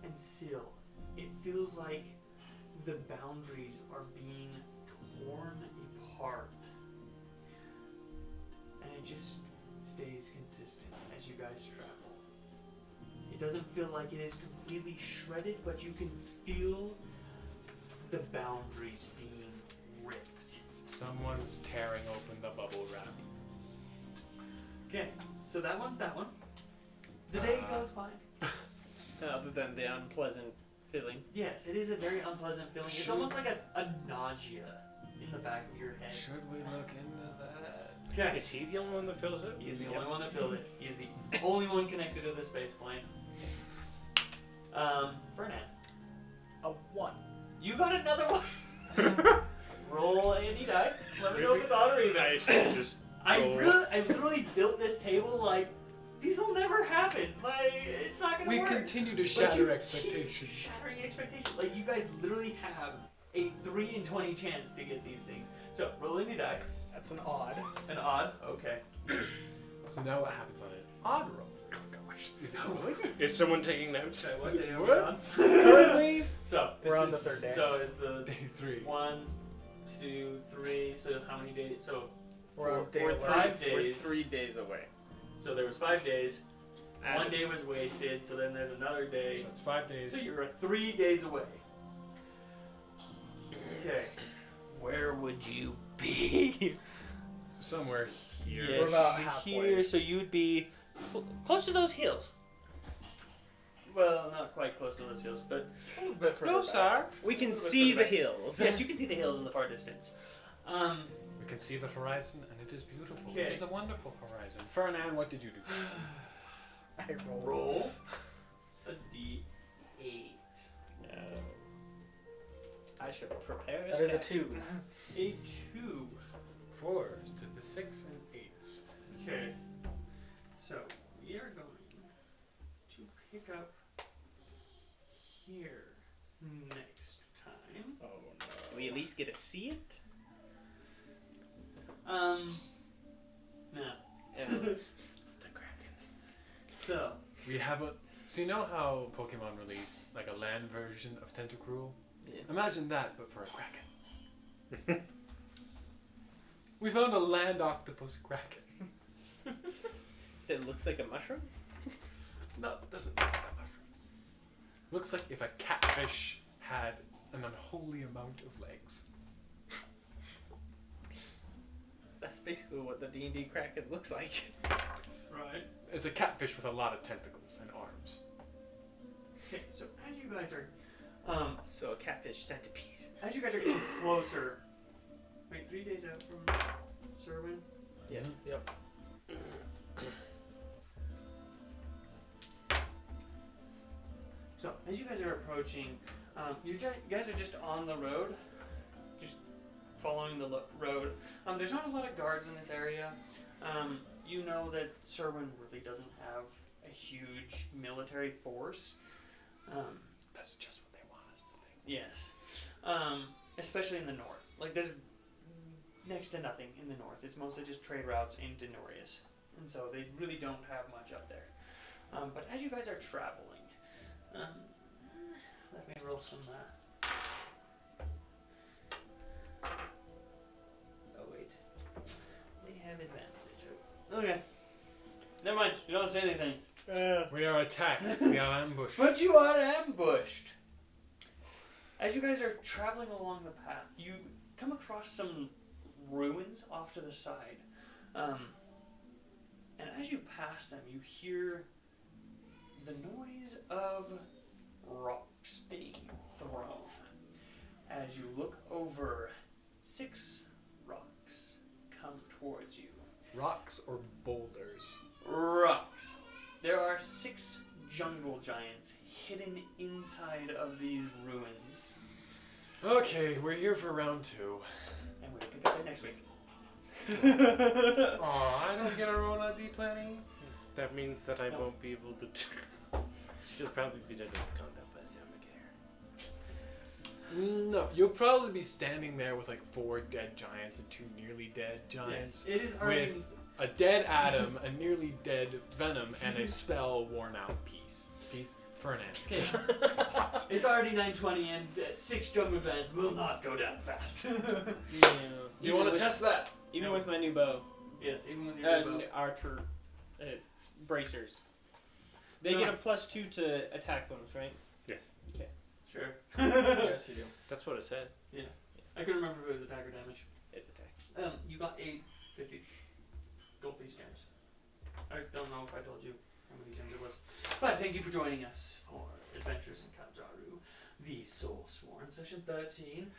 and seal. It feels like the boundaries are being torn apart. And it just stays consistent as you guys travel. It doesn't feel like it is completely shredded, but you can feel the boundaries being ripped. Someone's tearing open the bubble wrap. Okay, so that one's that one. The day goes fine. Other than the unpleasant feeling. Yes, it is a very unpleasant feeling. It's Sure. almost like a nausea in the back of your head. Should we look into that? Okay. Is he the only one that feels it? He's the only one that filled it. He's the only one connected to the space plane. Fernand, A 1. you got another one. Roll any die. Let me know if it's odd or even. I should just I roll. literally built this table like these will never happen. Like it's not gonna We work. continue to But shatter you expectations. keep shattering expectations. Like you guys literally have a 3 in 20 chance to get these things. So roll any die. That's an odd. An odd. Okay. So now what happens on an odd roll? Oh gosh. Is it good? Is someone taking notes? Okay, what Is it day are we worse? on? Currently, So We're on the third day. So is the day 3. 1, 2, 3. So how many days? So We're a day We're away. 5 days. We're 3 days away. So there was 5 days. And 1 day was wasted, so then there's another day. So it's 5 days. So you're 3 days away. Okay. Where would you be? Somewhere here. We're about halfway. Here, so you'd be close to those hills. Well, not quite close to those hills, but A little bit further No, back. sir. we can Let's see go the back. hills. yes, you can see the hills in the far distance. We can see the horizon, and it is beautiful. Okay. It is a wonderful horizon. Fernand, what did you do? I rolled. Roll a d8. I should prepare a That is a statue. 2. A 2. 4s to the 6 and 8s. Okay. So we are going to pick up here next time. Oh Do we at least get to see it? No. It's the Kraken. So We have a. So you know how Pokemon released like a land version of Tentacruel? Yeah. Imagine that, but for a Kraken. We found a land octopus Kraken. It looks like a mushroom? No, it doesn't look like a mushroom. Looks like if a catfish had an unholy amount of legs. That's basically what the D&D Kraken looks like. right. It's a catfish with a lot of tentacles and arms. Okay. So as you guys are, So a catfish centipede. as you guys are getting closer. Wait, 3 days out from Serwyn. Yes. Yep. So as you guys are approaching, you guys are just on the road, just following the road. There's not a lot of guards in this area. You know that Serwyn really doesn't have a huge military force. That's just what they want us to think. Yes, especially in the north. Like there's next to nothing in the north. It's mostly just trade routes into Denorius, and so they really don't have much up there. But as you guys are traveling, let me roll some. Oh wait, they have advantage. Okay, never mind. You don't say anything. We are attacked. We are ambushed. But you are ambushed. As you guys are traveling along the path, you come across some ruins off to the side. And as you pass them, you hear the noise of rocks being thrown. As you look over, 6 rocks come towards you. Rocks or boulders? Rocks. There are 6 jungle giants hidden inside of these ruins. Okay, we're here for round 2. And we'll pick up it next week. Aw, I don't get a roll on D20. That means that I No. won't be able to. She'll probably be done with combat by the time I get here. No, you'll probably be standing there with like 4 dead giants and 2 nearly dead giants. Yes, it is already. With a dead Adam, a nearly dead Venom, and a spell worn out Peace for an ant. Okay. It's already 9:20 and 6 jungle giants will not go down fast. Yeah. Do you want to test that? Even No. with my new bow. Yes, even with your bow. Archer bracers. They No. get a +2 to attack bonus, right? Yes. Sure. Yes, you do. That's what it said. I couldn't remember if it was attack or damage. It's attack. You got 50 gold piece gems. I don't know if I told you how many gems it was. But thank you for joining us for Adventures in Kal'Jaru, the Soul Sworn, session 13.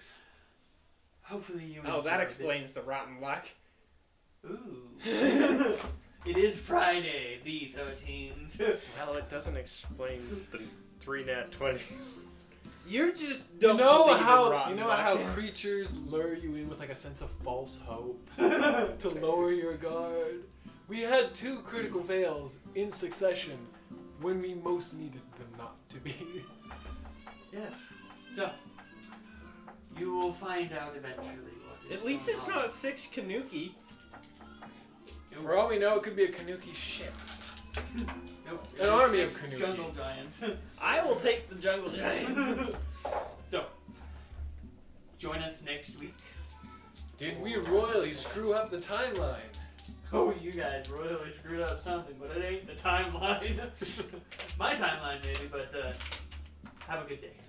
Hopefully you Oh, that enjoyed explains the rotten luck. This. Ooh. It is Friday, the 13th. Well, it doesn't explain the 3 nat 20. You're just You don't know believe in how rotten luck. creatures lure you in with like a sense of false hope to lower your guard. We had 2 critical fails in succession when we most needed them not to be. Yes. So, you will find out eventually what is At least going it's on. not 6 Kanuki. For all we know, it could be a Kanuki ship. Nope. An army of 6 Kanuki. jungle giants. I will take the jungle giants. So, join us next week Did we royally screw up the timeline? Oh, you guys royally screwed up something, but it ain't the timeline. My timeline, maybe, but have a good day.